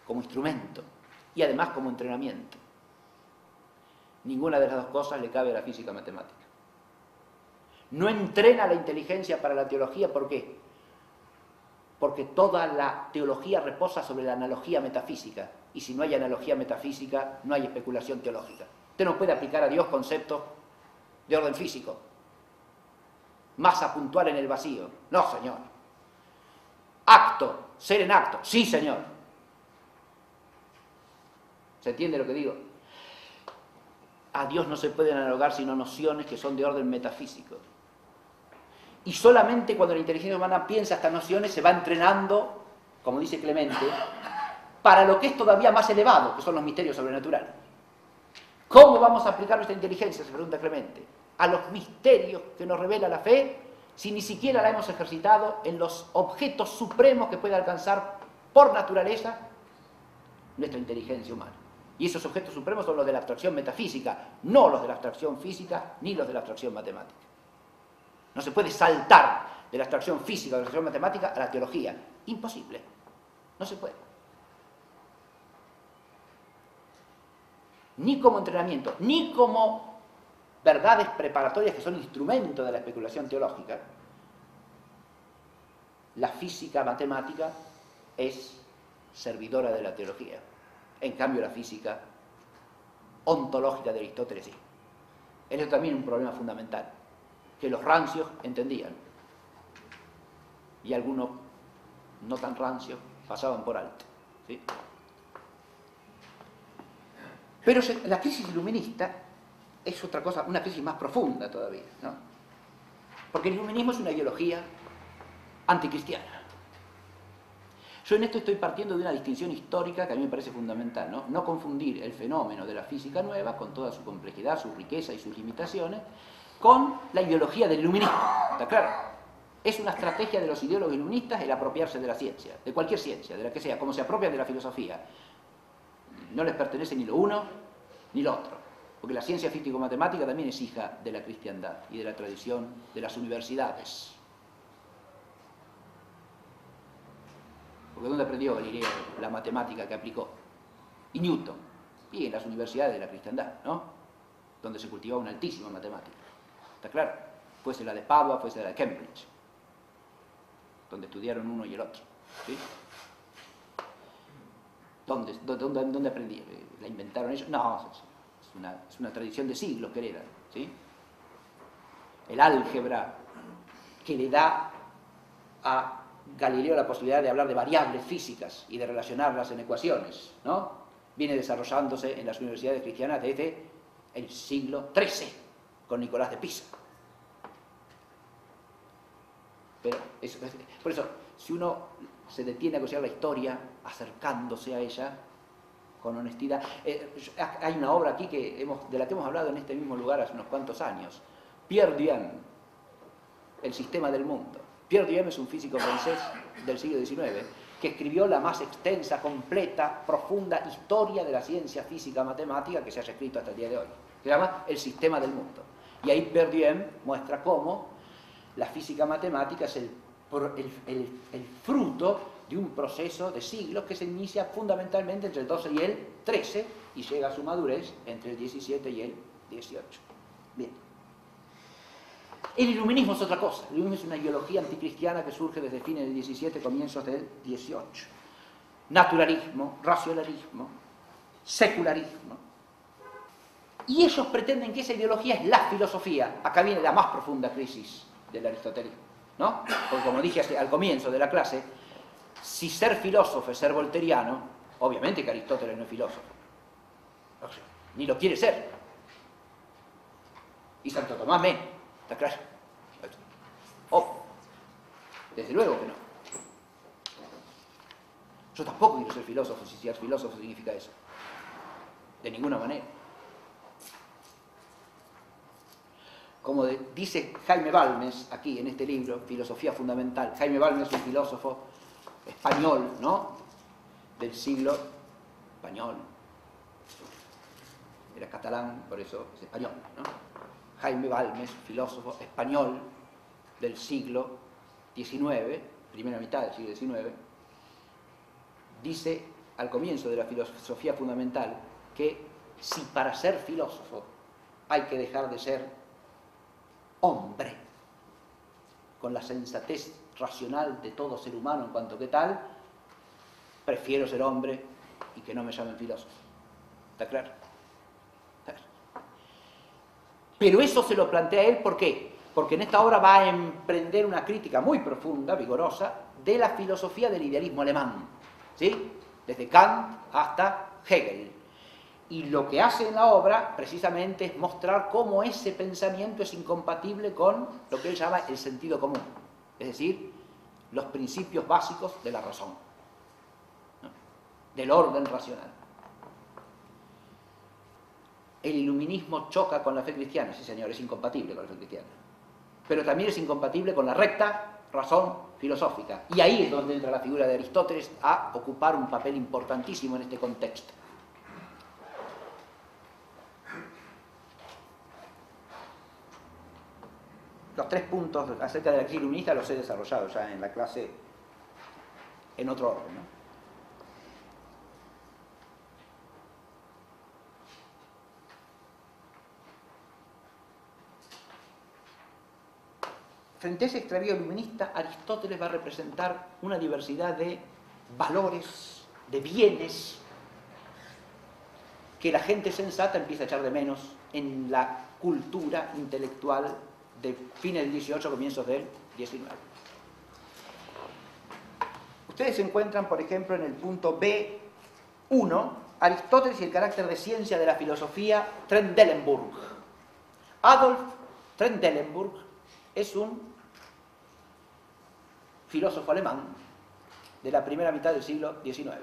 como instrumento y además como entrenamiento. Ninguna de las dos cosas le cabe a la física matemática. No entrena la inteligencia para la teología, ¿por qué? Porque toda la teología reposa sobre la analogía metafísica, y si no hay analogía metafísica, no hay especulación teológica. Usted no puede aplicar a Dios conceptos de orden físico, masa puntual en el vacío. No, señor. Acto, ser en acto. Sí, señor. ¿Se entiende lo que digo? A Dios no se pueden analogar sino nociones que son de orden metafísico. Y solamente cuando la inteligencia humana piensa estas nociones se va entrenando, como dice Clemente, para lo que es todavía más elevado, que son los misterios sobrenaturales. ¿Cómo vamos a aplicar nuestra inteligencia? Se pregunta Clemente. A los misterios que nos revela la fe, si ni siquiera la hemos ejercitado en los objetos supremos que puede alcanzar por naturaleza nuestra inteligencia humana. Y esos objetos supremos son los de la abstracción metafísica, no los de la abstracción física ni los de la abstracción matemática. No se puede saltar de la abstracción física o de la abstracción matemática a la teología. Imposible. No se puede. Ni como entrenamiento, ni como verdades preparatorias que son instrumentos de la especulación teológica, la física matemática es servidora de la teología. En cambio, la física ontológica de Aristóteles sí. Eso también es un problema fundamental, que los rancios entendían, y algunos no tan rancios pasaban por alto, ¿sí? Pero la crisis iluminista es otra cosa, una crisis más profunda todavía, ¿no? Porque el iluminismo es una ideología anticristiana. Yo en esto estoy partiendo de una distinción histórica que a mí me parece fundamental, ¿no? No confundir el fenómeno de la física nueva, con toda su complejidad, su riqueza y sus limitaciones, con la ideología del iluminismo, ¿está claro? Es una estrategia de los ideólogos iluministas el apropiarse de la ciencia, de cualquier ciencia, de la que sea, como se apropian de la filosofía. No les pertenece ni lo uno ni lo otro, porque la ciencia físico-matemática también es hija de la cristiandad y de la tradición de las universidades. Porque ¿dónde aprendió Galileo la matemática que aplicó? Y Newton. Y en las universidades de la cristiandad, ¿no? Donde se cultivaba una altísima matemática. ¿Está claro? Fuese la de Padua, fuese la de Cambridge, donde estudiaron uno y el otro, ¿sí? ¿Dónde aprendí? ¿La inventaron ellos? No, es una tradición de siglos que heredan, ¿sí? El álgebra que le da a Galileo la posibilidad de hablar de variables físicas y de relacionarlas en ecuaciones, ¿no? Viene desarrollándose en las universidades cristianas desde el siglo XIII, con Nicolás de Pisa. Pero por eso, si uno se detiene a considerar la historia, acercándose a ella con honestidad. Hay una obra aquí de la que hemos hablado en este mismo lugar hace unos cuantos años. Pierre Duhem, El sistema del mundo. Pierre Duhem es un físico francés del siglo XIX que escribió la más extensa, completa, profunda historia de la ciencia física matemática que se haya escrito hasta el día de hoy. Se llama El sistema del mundo. Y ahí Pierre Duhem muestra cómo la física matemática es el fruto de un proceso de siglos que se inicia fundamentalmente entre el 12 y el 13 y llega a su madurez entre el 17 y el 18. Bien. El iluminismo es otra cosa. El iluminismo es una ideología anticristiana que surge desde fines del 17, comienzos del 18. Naturalismo, racionalismo, secularismo. Y ellos pretenden que esa ideología es la filosofía. Acá viene la más profunda crisis del aristotelismo, ¿no? Porque como dije al comienzo de la clase, si ser filósofo es ser volteriano, obviamente que Aristóteles no es filósofo. O sea, ni lo quiere ser. Y Santo Tomás menos, ¿está claro? Desde luego que no. Yo tampoco quiero ser filósofo, si ser filósofo significa eso. De ninguna manera. Como dice Jaime Balmes, aquí en este libro, Filosofía Fundamental. Jaime Balmes es un filósofo español, ¿no? Del siglo español. Era catalán, por eso es español, ¿no? Jaime Balmes, filósofo español del siglo XIX, primera mitad del siglo XIX, dice al comienzo de la filosofía fundamental que si para ser filósofo hay que dejar de ser hombre, con la sensatez racional de todo ser humano en cuanto que tal, prefiero ser hombre y que no me llamen filósofo. ¿Está claro? Pero eso se lo plantea él, ¿por qué? Porque en esta obra va a emprender una crítica muy profunda, vigorosa, de la filosofía del idealismo alemán, ¿sí? Desde Kant hasta Hegel. Y lo que hace en la obra, precisamente, es mostrar cómo ese pensamiento es incompatible con lo que él llama el sentido común, es decir, los principios básicos de la razón, ¿no? Del orden racional. El iluminismo choca con la fe cristiana, sí señor, es incompatible con la fe cristiana. Pero también es incompatible con la recta razón filosófica. Y ahí es donde entra la figura de Aristóteles a ocupar un papel importantísimo en este contexto. Los 3 puntos acerca de la crisis iluminista los he desarrollado ya en la clase en otro orden, ¿no? Frente a ese extravío iluminista, Aristóteles va a representar una diversidad de valores, de bienes, que la gente sensata empieza a echar de menos en la cultura intelectual de fines del XVIII, comienzos del XIX. Ustedes se encuentran, por ejemplo, en el punto B1, Aristóteles y el carácter de ciencia de la filosofía, Trendelenburg. Adolf Trendelenburg es un filósofo alemán de la primera mitad del siglo XIX.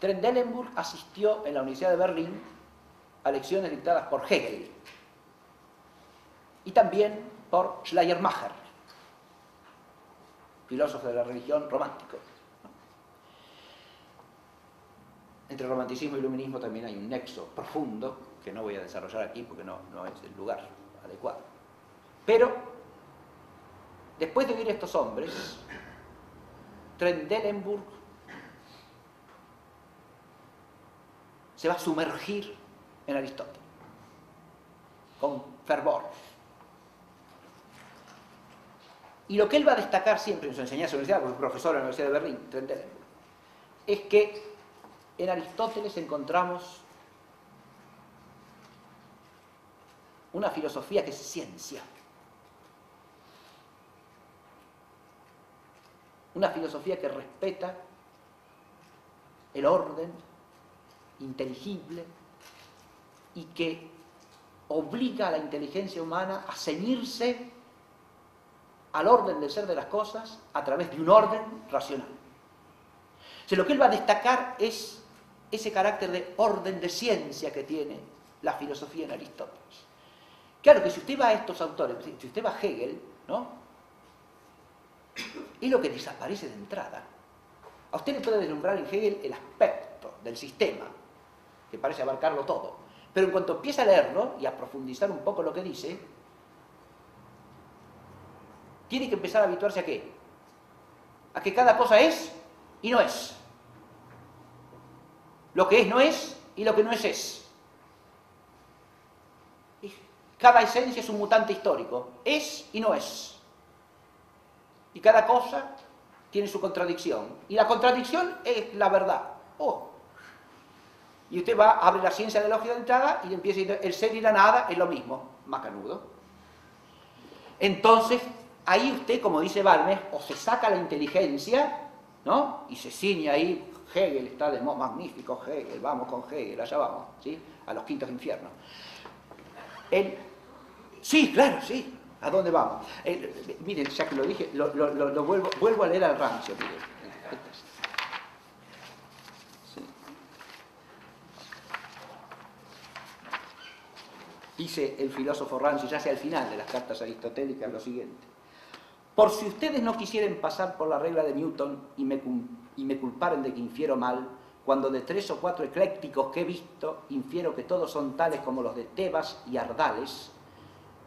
Trendelenburg asistió en la Universidad de Berlín a lecciones dictadas por Hegel y también por Schleiermacher, filósofo de la religión romántico. Entre romanticismo y iluminismo también hay un nexo profundo que no voy a desarrollar aquí porque no es el lugar adecuado. Pero después de oír estos hombres, Trendelenburg se va a sumergir en Aristóteles con fervor. Y lo que él va a destacar siempre en su enseñanza universitaria, porque es profesor en la Universidad de Berlín, Trendelenburg, es que en Aristóteles encontramos una filosofía que es ciencia. Una filosofía que respeta el orden inteligible y que obliga a la inteligencia humana a ceñirse al orden del ser de las cosas a través de un orden racional. O sea, lo que él va a destacar es ese carácter de orden de ciencia que tiene la filosofía en Aristóteles. Claro que si usted va a estos autores, si usted va a Hegel, ¿no?, es lo que desaparece de entrada. A usted le puede deslumbrar en Hegel el aspecto del sistema, que parece abarcarlo todo. Pero en cuanto empieza a leerlo y a profundizar un poco lo que dice, tiene que empezar a habituarse ¿a qué? A que cada cosa es y no es. Lo que es no es y lo que no es. Cada esencia es un mutante histórico. Es y no es. Y cada cosa tiene su contradicción. Y la contradicción es la verdad. Y usted va a abrir la ciencia de la lógica de entrada y empieza a decir, el ser y la nada es lo mismo. Macanudo. Entonces, ahí usted, como dice Balmes, o se saca la inteligencia, ¿no?, y se ciñe ahí Hegel está de moda, magnífico Hegel, vamos con Hegel, allá vamos, ¿sí? A los quintos infiernos. Sí, claro, sí. ¿A dónde vamos? Miren, ya que lo dije, lo vuelvo a leer al rancio, miren. Sí. Dice el filósofo Rancio, ya hacia el final de las cartas aristotélicas, lo siguiente. Por si ustedes no quisieren pasar por la regla de Newton y me culparen de que infiero mal, cuando de 3 o 4 eclécticos que he visto, infiero que todos son tales como los de Tebas y Ardales,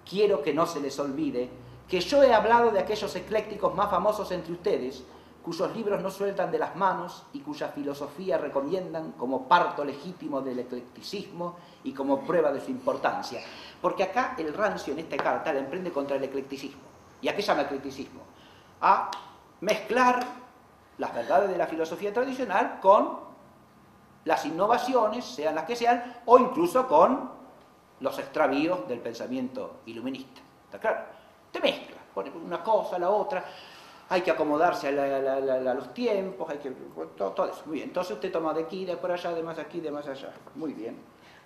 quiero que no se les olvide que yo he hablado de aquellos eclécticos más famosos entre ustedes, cuyos libros no sueltan de las manos y cuya filosofía recomiendan como parto legítimo del eclecticismo y como prueba de su importancia. Porque acá el Rancio en esta carta la emprende contra el eclecticismo. ¿Y a qué llama eclecticismo? A mezclar las verdades de la filosofía tradicional con las innovaciones, sean las que sean, o incluso con los extravíos del pensamiento iluminista. ¿Está claro? Te mezcla, pone una cosa a la otra, hay que acomodarse a los tiempos, hay que todo eso. Muy bien, entonces usted toma de aquí, de por allá, de más aquí, de más allá. Muy bien.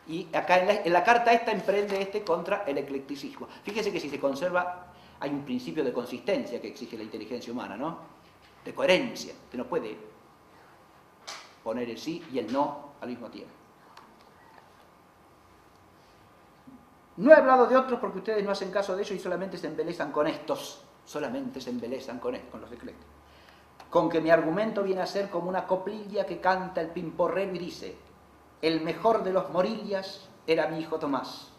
Y acá en la carta esta emprende contra el eclecticismo. Fíjese que si se conserva, hay un principio de consistencia que exige la inteligencia humana, ¿no? De coherencia. Usted no puede poner el sí y el no al mismo tiempo. No he hablado de otros porque ustedes no hacen caso de ellos y solamente se embelezan con estos. Solamente se embelezan con los eclécticos. Con que mi argumento viene a ser como una coplilla que canta el pimporrero y dice: el mejor de los morillas era mi hijo Tomás.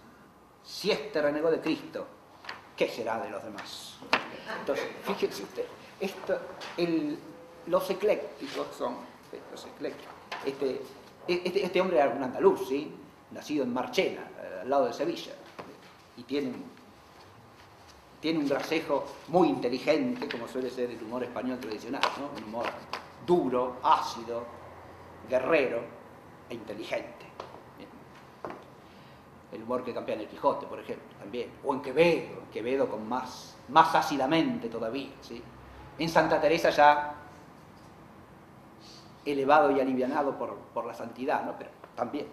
Si este renegó de Cristo, ¿qué será de los demás? Entonces, fíjense usted, los eclécticos son los eclécticos. Este hombre era un andaluz, ¿sí? Nacido en Marchena, al lado de Sevilla, y tiene un gracejo muy inteligente, como suele ser el humor español tradicional, ¿no? Un humor duro, ácido, guerrero e inteligente. Bien. El humor que campea en el Quijote, por ejemplo, también. O en Quevedo con más ácidamente todavía, ¿sí? En Santa Teresa ya elevado y alivianado por la santidad, ¿no? Pero también.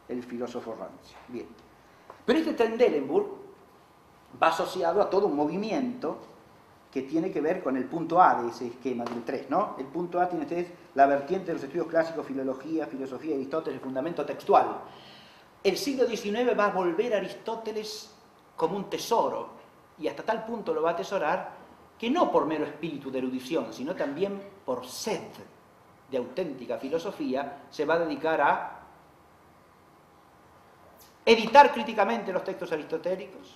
El filósofo Rancio. Bien. Pero este Trendelenburg va asociado a todo un movimiento que tiene que ver con el punto A de ese esquema del 3, ¿no? El punto A tiene ustedes la vertiente de los estudios clásicos, filología, filosofía de Aristóteles, el fundamento textual. El siglo XIX va a volver a Aristóteles como un tesoro, y hasta tal punto lo va a atesorar que no por mero espíritu de erudición, sino también por sed de auténtica filosofía, se va a dedicar a editar críticamente los textos aristotélicos.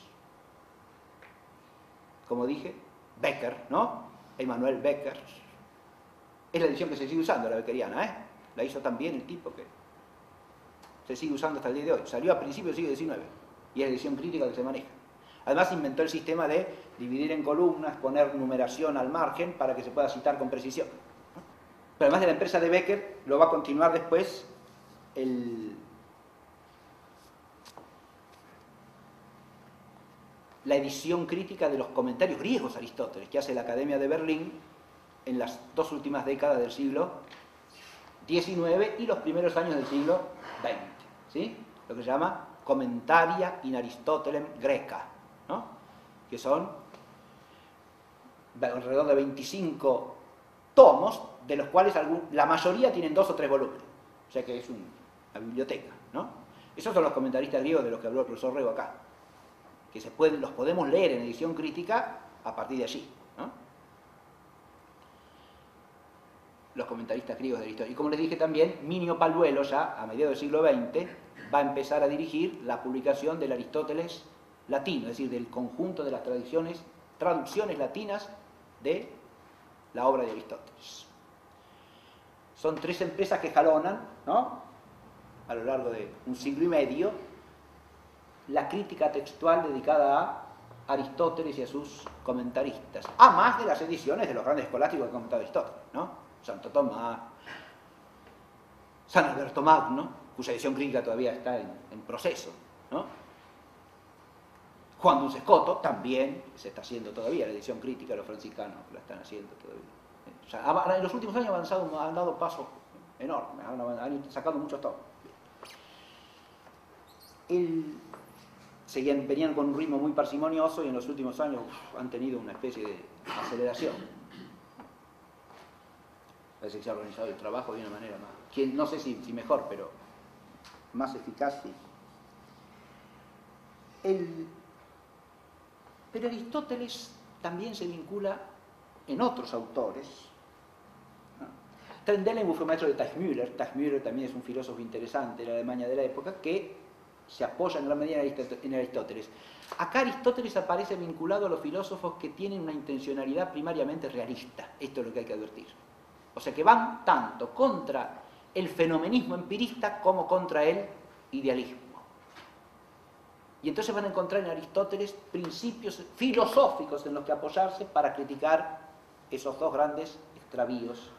Como dije, Becker, ¿no? Emanuel Becker. Es la edición que se sigue usando, la beckeriana, ¿eh? La hizo también el tipo que se sigue usando hasta el día de hoy. Salió a principios del siglo XIX y es la edición crítica que se maneja. Además inventó el sistema de dividir en columnas, poner numeración al margen para que se pueda citar con precisión. Pero además de la empresa de Becker, lo va a continuar después la edición crítica de los comentarios griegos a Aristóteles, que hace la Academia de Berlín en las 2 últimas décadas del siglo XIX y los primeros años del siglo XX, ¿sí? Lo que se llama Commentaria in Aristotelem Greca, ¿no? Que son alrededor de 25 tomos, de los cuales la mayoría tienen 2 o 3 volúmenes, o sea que es una biblioteca, ¿no? Esos son los comentaristas griegos de los que habló el profesor Rego acá, que los podemos leer en edición crítica a partir de allí, ¿no? Los comentaristas griegos de Aristóteles. Y como les dije también, Minio Palluelo ya a mediados del siglo XX va a empezar a dirigir la publicación del Aristóteles latino, es decir, del conjunto de las traducciones latinas de la obra de Aristóteles. Son 3 empresas que jalonan, ¿no?, a lo largo de un siglo y medio, la crítica textual dedicada a Aristóteles y a sus comentaristas, a más de las ediciones de los grandes escolásticos que han comentado Aristóteles, ¿no? Santo Tomás, San Alberto Magno, cuya edición crítica todavía está en proceso, ¿no? Juan Duns Scoto también se está haciendo todavía, la edición crítica de los franciscanos la están haciendo todavía. O sea, en los últimos años han dado pasos enormes, han sacado muchos tomos. Venían con un ritmo muy parsimonioso y en los últimos años han tenido una especie de aceleración. Parece que se ha organizado el trabajo de una manera más, no sé si mejor, pero más eficaz. Sí. Pero Aristóteles también se vincula en otros autores. Trendelenburg fue maestro de Teichmüller. Teichmüller también es un filósofo interesante de la Alemania de la época que se apoya en gran medida en Aristóteles. Acá Aristóteles aparece vinculado a los filósofos que tienen una intencionalidad primariamente realista. Esto es lo que hay que advertir. O sea, que van tanto contra el fenomenismo empirista como contra el idealismo. Y entonces van a encontrar en Aristóteles principios filosóficos en los que apoyarse para criticar esos dos grandes extravíos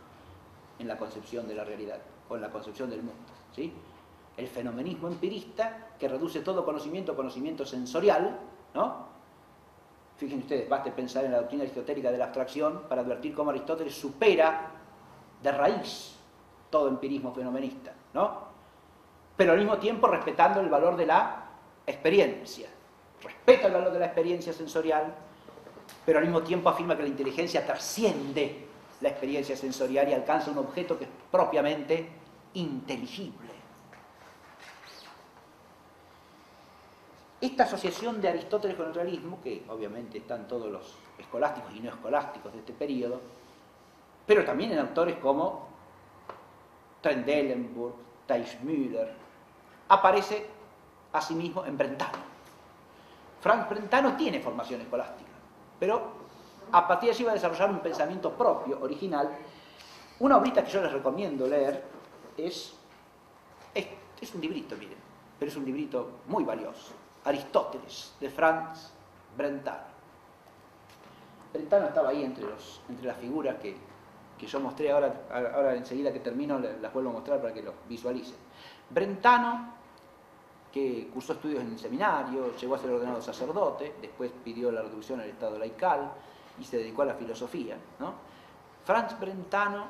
en la concepción de la realidad, o en la concepción del mundo, ¿sí? El fenomenismo empirista, que reduce todo conocimiento a conocimiento sensorial, ¿no? Fíjense ustedes, basta pensar en la doctrina aristotélica de la abstracción para advertir cómo Aristóteles supera de raíz todo empirismo fenomenista, ¿no? Pero al mismo tiempo respetando el valor de la experiencia. Respeta el valor de la experiencia sensorial, pero al mismo tiempo afirma que la inteligencia trasciende la experiencia sensorial y alcanza un objeto que es propiamente inteligible. Esta asociación de Aristóteles con el realismo, que obviamente están todos los escolásticos y no escolásticos de este periodo, pero también en autores como Trendelenburg, Teichmüller, aparece asimismo en Brentano. Franz Brentano tiene formación escolástica, pero a partir de allí va a desarrollar un pensamiento propio, original. Una obrita que yo les recomiendo leer es un librito, miren, pero es un librito muy valioso. Aristóteles, de Franz Brentano. Brentano estaba ahí entre las figuras que yo mostré, ahora enseguida que termino las vuelvo a mostrar para que lo visualicen. Brentano, que cursó estudios en el seminario, llegó a ser ordenado sacerdote, después pidió la reducción al estado laical y se dedicó a la filosofía, ¿no? Franz Brentano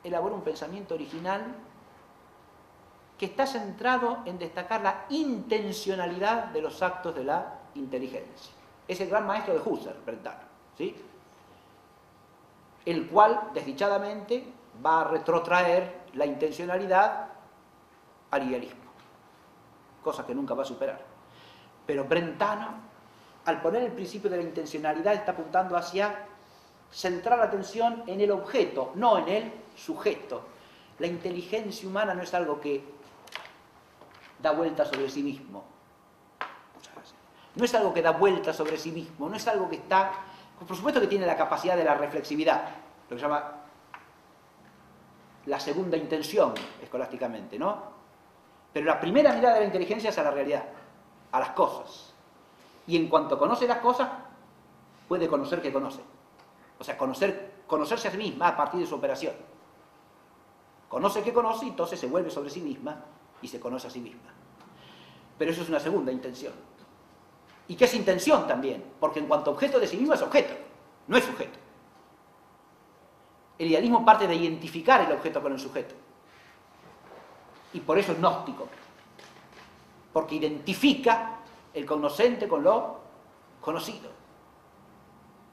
elaboró un pensamiento original que está centrado en destacar la intencionalidad de los actos de la inteligencia. Es el gran maestro de Husserl, Brentano, ¿sí? El cual, desdichadamente, va a retrotraer la intencionalidad al idealismo, cosa que nunca va a superar. Pero Brentano, al poner el principio de la intencionalidad, está apuntando hacia centrar la atención en el objeto, no en el sujeto. La inteligencia humana no es algo que da vuelta sobre sí mismo. No es algo que da vuelta sobre sí mismo, no es algo que está... Por supuesto que tiene la capacidad de la reflexividad, lo que se llama la segunda intención, escolásticamente, ¿no? Pero la primera mirada de la inteligencia es a la realidad, a las cosas. Y en cuanto conoce las cosas, puede conocer que conoce. O sea, conocerse a sí misma a partir de su operación. Conoce que conoce y entonces se vuelve sobre sí misma y se conoce a sí misma. Pero eso es una segunda intención. Y que es intención también, porque en cuanto objeto de sí mismo es objeto, no es sujeto. El idealismo parte de identificar el objeto con el sujeto. Y por eso es gnóstico, porque identifica el conocente con lo conocido.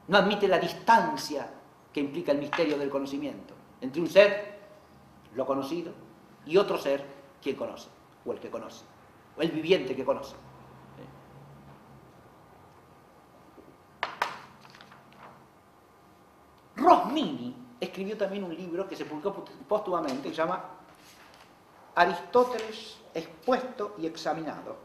No admite la distancia que implica el misterio del conocimiento entre un ser, lo conocido, y otro ser, quien conoce, o el que conoce, o el viviente que conoce. Rosmini escribió también un libro que se publicó póstumamente, que se llama Aristóteles expuesto y examinado.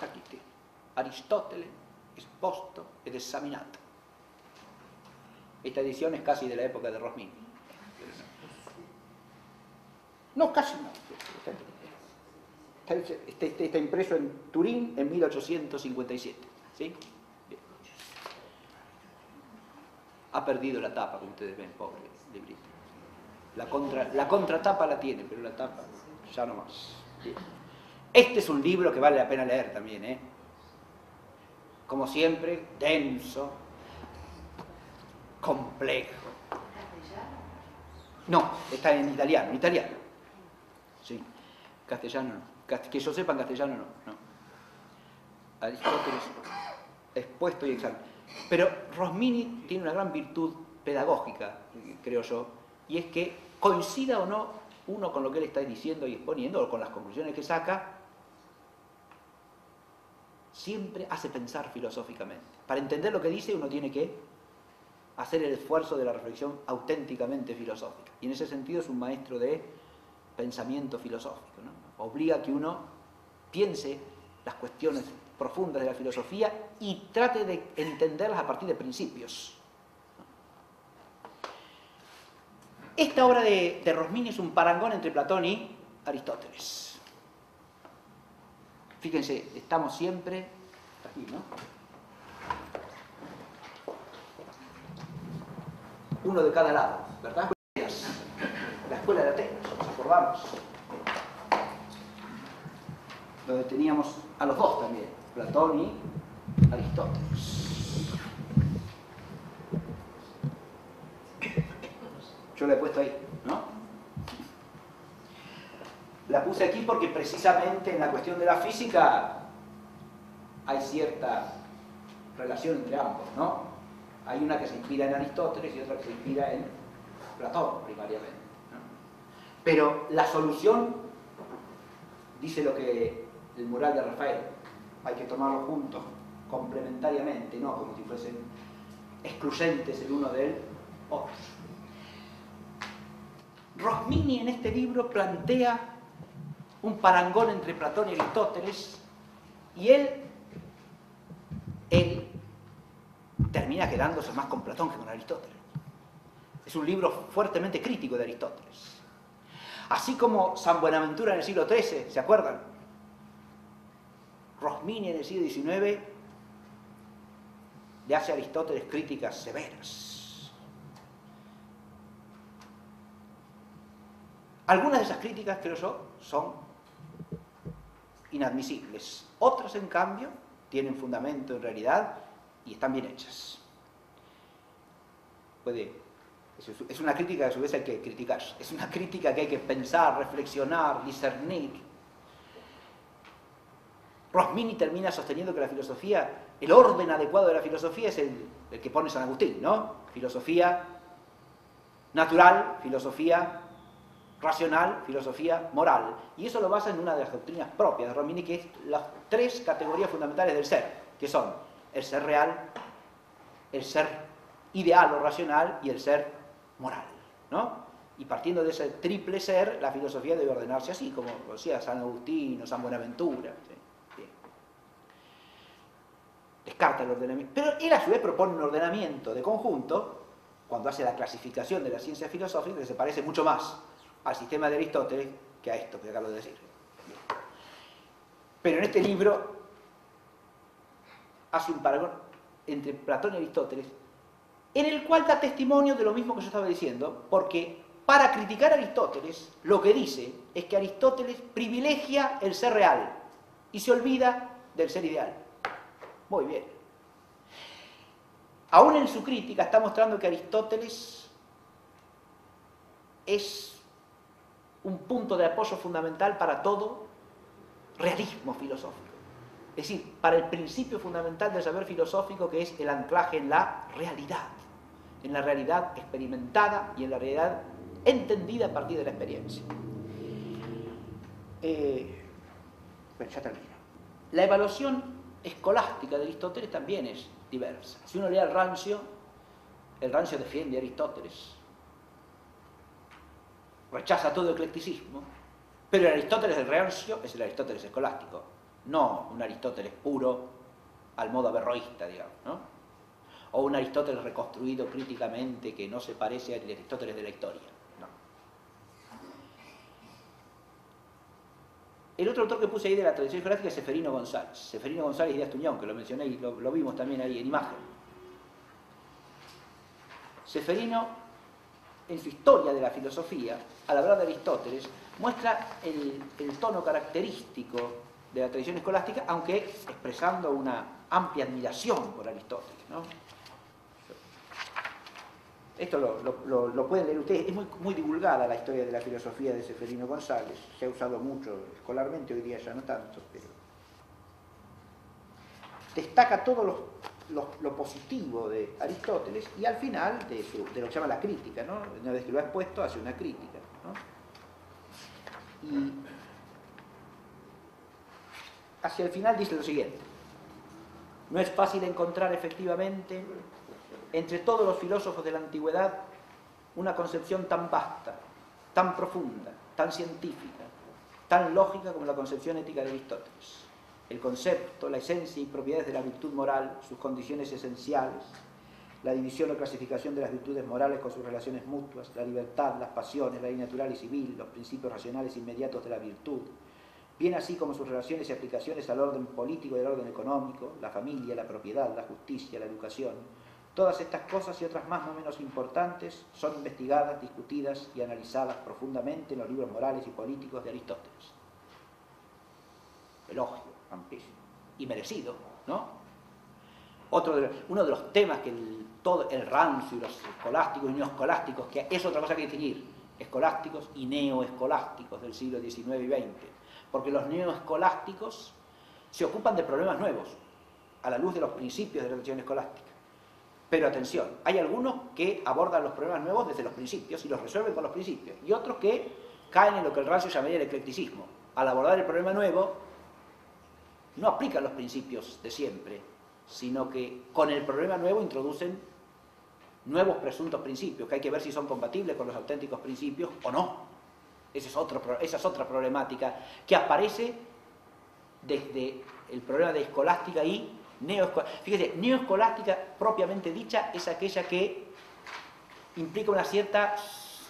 Aquí está. Aristóteles exposto ed examinato. Esta edición es casi de la época de Rosmini. No, casi no. Está impreso en Turín en 1857. ¿Sí? Bien. Ha perdido la tapa, como ustedes ven, pobre librito. La contratapa la tiene, pero la tapa ya no más. Bien. Este es un libro que vale la pena leer también, ¿eh? como siempre, denso, complejo. No, está en italiano, Sí, castellano no. Que yo sepa en castellano no. Aristóteles expuesto y examen. Pero Rosmini tiene una gran virtud pedagógica, creo yo, y es que coincida o no uno con lo que él está diciendo y exponiendo, o con las conclusiones que saca, siempre hace pensar filosóficamente. Para entender lo que dice uno tiene que hacer el esfuerzo de la reflexión auténticamente filosófica. Y en ese sentido es un maestro de pensamiento filosófico, ¿no? Obliga a que uno piense las cuestiones profundas de la filosofía y trate de entenderlas a partir de principios. Esta obra de Rosmini es un parangón entre Platón y Aristóteles. Fíjense, estamos siempre aquí, ¿no? Uno de cada lado, ¿verdad? La escuela de Atenas, ¿nos acordamos? Donde teníamos a los dos también, Platón y Aristóteles. Yo la he puesto ahí, ¿no? La puse aquí porque precisamente en la cuestión de la física hay cierta relación entre ambos, ¿no? Hay una que se inspira en Aristóteles y otra que se inspira en Platón, primariamente, ¿no? Pero la solución dice lo que el mural de Rafael, hay que tomarlos juntos, complementariamente, no como si fuesen excluyentes el uno del otro. Rosmini en este libro plantea un parangón entre Platón y Aristóteles y él termina quedándose más con Platón que con Aristóteles. Es un libro fuertemente crítico de Aristóteles. Así como San Buenaventura en el siglo XIII, ¿se acuerdan? Rosmini en el siglo XIX le hace a Aristóteles críticas severas. Algunas de esas críticas, creo yo, son inadmisibles. Otras, en cambio, tienen fundamento en realidad y están bien hechas. Es una crítica que a su vez hay que criticar. Es una crítica que hay que pensar, reflexionar, discernir. Rosmini termina sosteniendo que la filosofía, el orden adecuado de la filosofía es el que pone San Agustín, ¿no? Filosofía natural, filosofía racional, filosofía moral. Y eso lo basa en una de las doctrinas propias de Rosmini, que es las tres categorías fundamentales del ser, que son el ser real, el ser ideal o racional y el ser moral, ¿no? Y partiendo de ese triple ser, la filosofía debe ordenarse así, como decía San Agustín o San Buenaventura. ¿Sí? Bien. Descarta el ordenamiento. Pero él a su vez propone un ordenamiento de conjunto, cuando hace la clasificación de la ciencia filosófica, que se parece mucho más al sistema de Aristóteles que a esto que acabo de decir. Pero en este libro hace un parangón entre Platón y Aristóteles, en el cual da testimonio de lo mismo que yo estaba diciendo, porque para criticar a Aristóteles, lo que dice es que Aristóteles privilegia el ser real y se olvida del ser ideal. Muy bien. Aún en su crítica está mostrando que Aristóteles es un punto de apoyo fundamental para todo realismo filosófico. Es decir, para el principio fundamental del saber filosófico, que es el anclaje en la realidad experimentada y en la realidad entendida a partir de la experiencia. Bueno, ya termino. La evaluación escolástica de Aristóteles también es diversa. Si uno lee el Rancio defiende a Aristóteles, rechaza todo eclecticismo, pero el Aristóteles del Rancio es el Aristóteles escolástico, no un Aristóteles puro al modo averroísta, digamos, ¿no? O un Aristóteles reconstruido críticamente que no se parece al Aristóteles de la historia, no. El otro autor que puse ahí de la tradición escolástica es Ceferino González. Ceferino González Díaz Tuñón, que lo mencioné y lo vimos también ahí en imagen. Ceferino, en su historia de la filosofía, al hablar de Aristóteles, muestra el tono característico de la tradición escolástica, aunque expresando una amplia admiración por Aristóteles, ¿no? Esto lo pueden leer ustedes, es muy divulgada la historia de la filosofía de Ceferino González, se ha usado mucho escolarmente, hoy día ya no tanto, pero destaca todo lo positivo de Aristóteles y al final de lo que se llama la crítica, ¿no? Una vez que lo ha expuesto, hace una crítica, ¿no? Y hacia el final dice lo siguiente: no es fácil encontrar efectivamente entre todos los filósofos de la antigüedad una concepción tan vasta, tan profunda, tan científica, tan lógica como la concepción ética de Aristóteles. El concepto, la esencia y propiedades de la virtud moral, sus condiciones esenciales, la división o clasificación de las virtudes morales con sus relaciones mutuas, la libertad, las pasiones, la ley natural y civil, los principios racionales inmediatos de la virtud, bien así como sus relaciones y aplicaciones al orden político y al orden económico, la familia, la propiedad, la justicia, la educación. Todas estas cosas y otras más no menos importantes son investigadas, discutidas y analizadas profundamente en los libros morales y políticos de Aristóteles. Elogio amplísimo y merecido, ¿no? Uno de los temas que todo el rancio y los escolásticos y neoescolásticos, que es otra cosa que definir, escolásticos y neoescolásticos del siglo XIX y XX, porque los neoescolásticos se ocupan de problemas nuevos a la luz de los principios de la tradición escolástica. Pero atención, hay algunos que abordan los problemas nuevos desde los principios y los resuelven con los principios, y otros que caen en lo que el rancio llamaría el eclecticismo. Al abordar el problema nuevo, no aplican los principios de siempre, sino que con el problema nuevo introducen nuevos presuntos principios, que hay que ver si son compatibles con los auténticos principios o no. Esa es otra problemática que aparece desde el problema de escolástica y neoescolástica. Fíjese, neoescolástica propiamente dicha es aquella que implica una cierta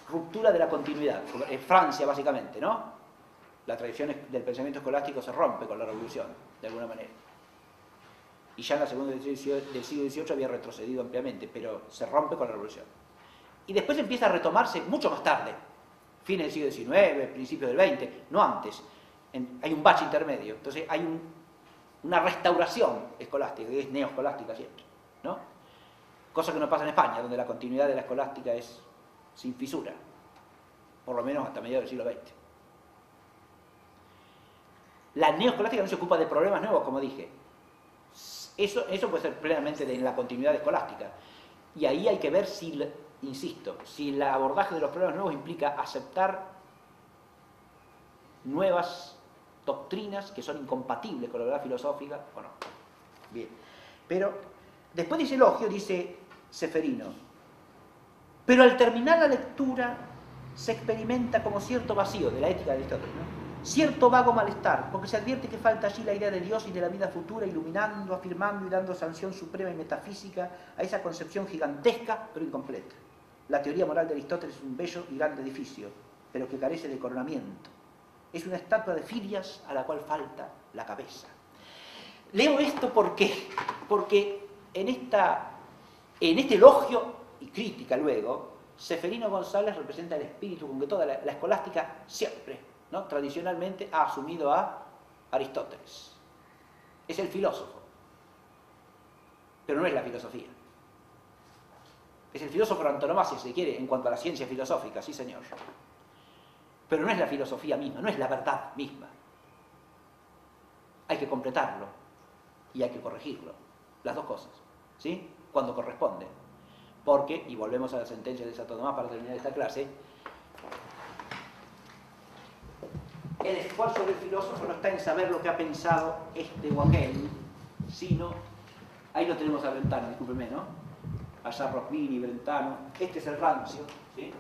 ruptura de la continuidad. Francia, básicamente, ¿no? La tradición del pensamiento escolástico se rompe con la Revolución, de alguna manera. Y ya en la segunda del siglo XVIII había retrocedido ampliamente, pero se rompe con la Revolución. Y después empieza a retomarse mucho más tarde, fines del siglo XIX, principios del XX, no antes. Hay un bache intermedio, entonces hay una restauración escolástica, que es neoescolástica siempre, ¿no? Cosa que no pasa en España, donde la continuidad de la escolástica es sin fisura, por lo menos hasta mediados del siglo XX. La neoescolástica no se ocupa de problemas nuevos, como dije. Eso puede ser plenamente en la continuidad escolástica. Y ahí hay que ver si, insisto, si el abordaje de los problemas nuevos implica aceptar nuevas doctrinas que son incompatibles con la verdad filosófica o no. Bien. Pero después de ese elogio dice Ceferino: pero al terminar la lectura se experimenta como cierto vacío de la ética de Aristóteles, ¿no? Cierto vago malestar, porque se advierte que falta allí la idea de Dios y de la vida futura, iluminando, afirmando y dando sanción suprema y metafísica a esa concepción gigantesca pero incompleta. La teoría moral de Aristóteles es un bello y grande edificio, pero que carece de coronamiento. Es una estatua de Filias a la cual falta la cabeza. Leo esto porque en este elogio y crítica luego, Ceferino González representa el espíritu con que toda la escolástica siempre, ¿no?, tradicionalmente ha asumido a Aristóteles. Es el filósofo, pero no es la filosofía. Es el filósofo por antonomasia, si se quiere, en cuanto a la ciencia filosófica, sí señor. Pero no es la filosofía misma, no es la verdad misma. Hay que completarlo y hay que corregirlo. Las dos cosas, ¿sí? Cuando corresponde. Porque, y volvemos a la sentencia de Santo Tomás para terminar esta clase, el esfuerzo del filósofo no está en saber lo que ha pensado este o aquel, sino, ahí lo tenemos a Brentano, discúlpeme, ¿no? Allá Rosmini, Brentano, este es el rancio, ¿sí?,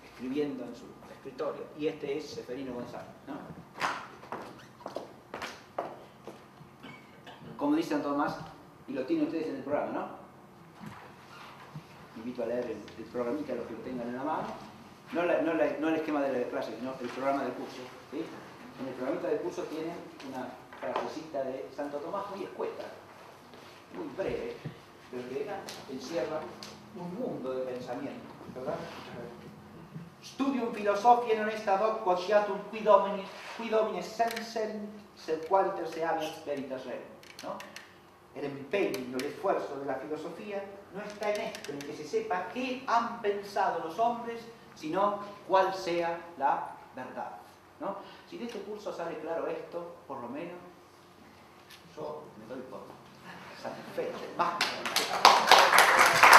escribiendo en su escritorio, y este es Ceferino González, ¿no? Como dice Santo Tomás, y lo tienen ustedes en el programa, ¿no? Invito a leer el programita, los que lo tengan en la mano. No el esquema de la clase, sino el programa del curso, ¿sí? En el programita del curso tienen una frasecita de Santo Tomás muy escueta, muy breve, pero que encierra un mundo de pensamiento, ¿verdad? Studium philosophiae non est ad hoc quotiatum qui domine sensent, sed qualiter se habeas veritas rem. ¿no? El empeño, el esfuerzo de la filosofía no está en esto, en que se sepa qué han pensado los hombres, sino cuál sea la verdad, ¿no? Si de este curso sale claro esto, por lo menos, yo me doy por satisfecho, más que satisfecho.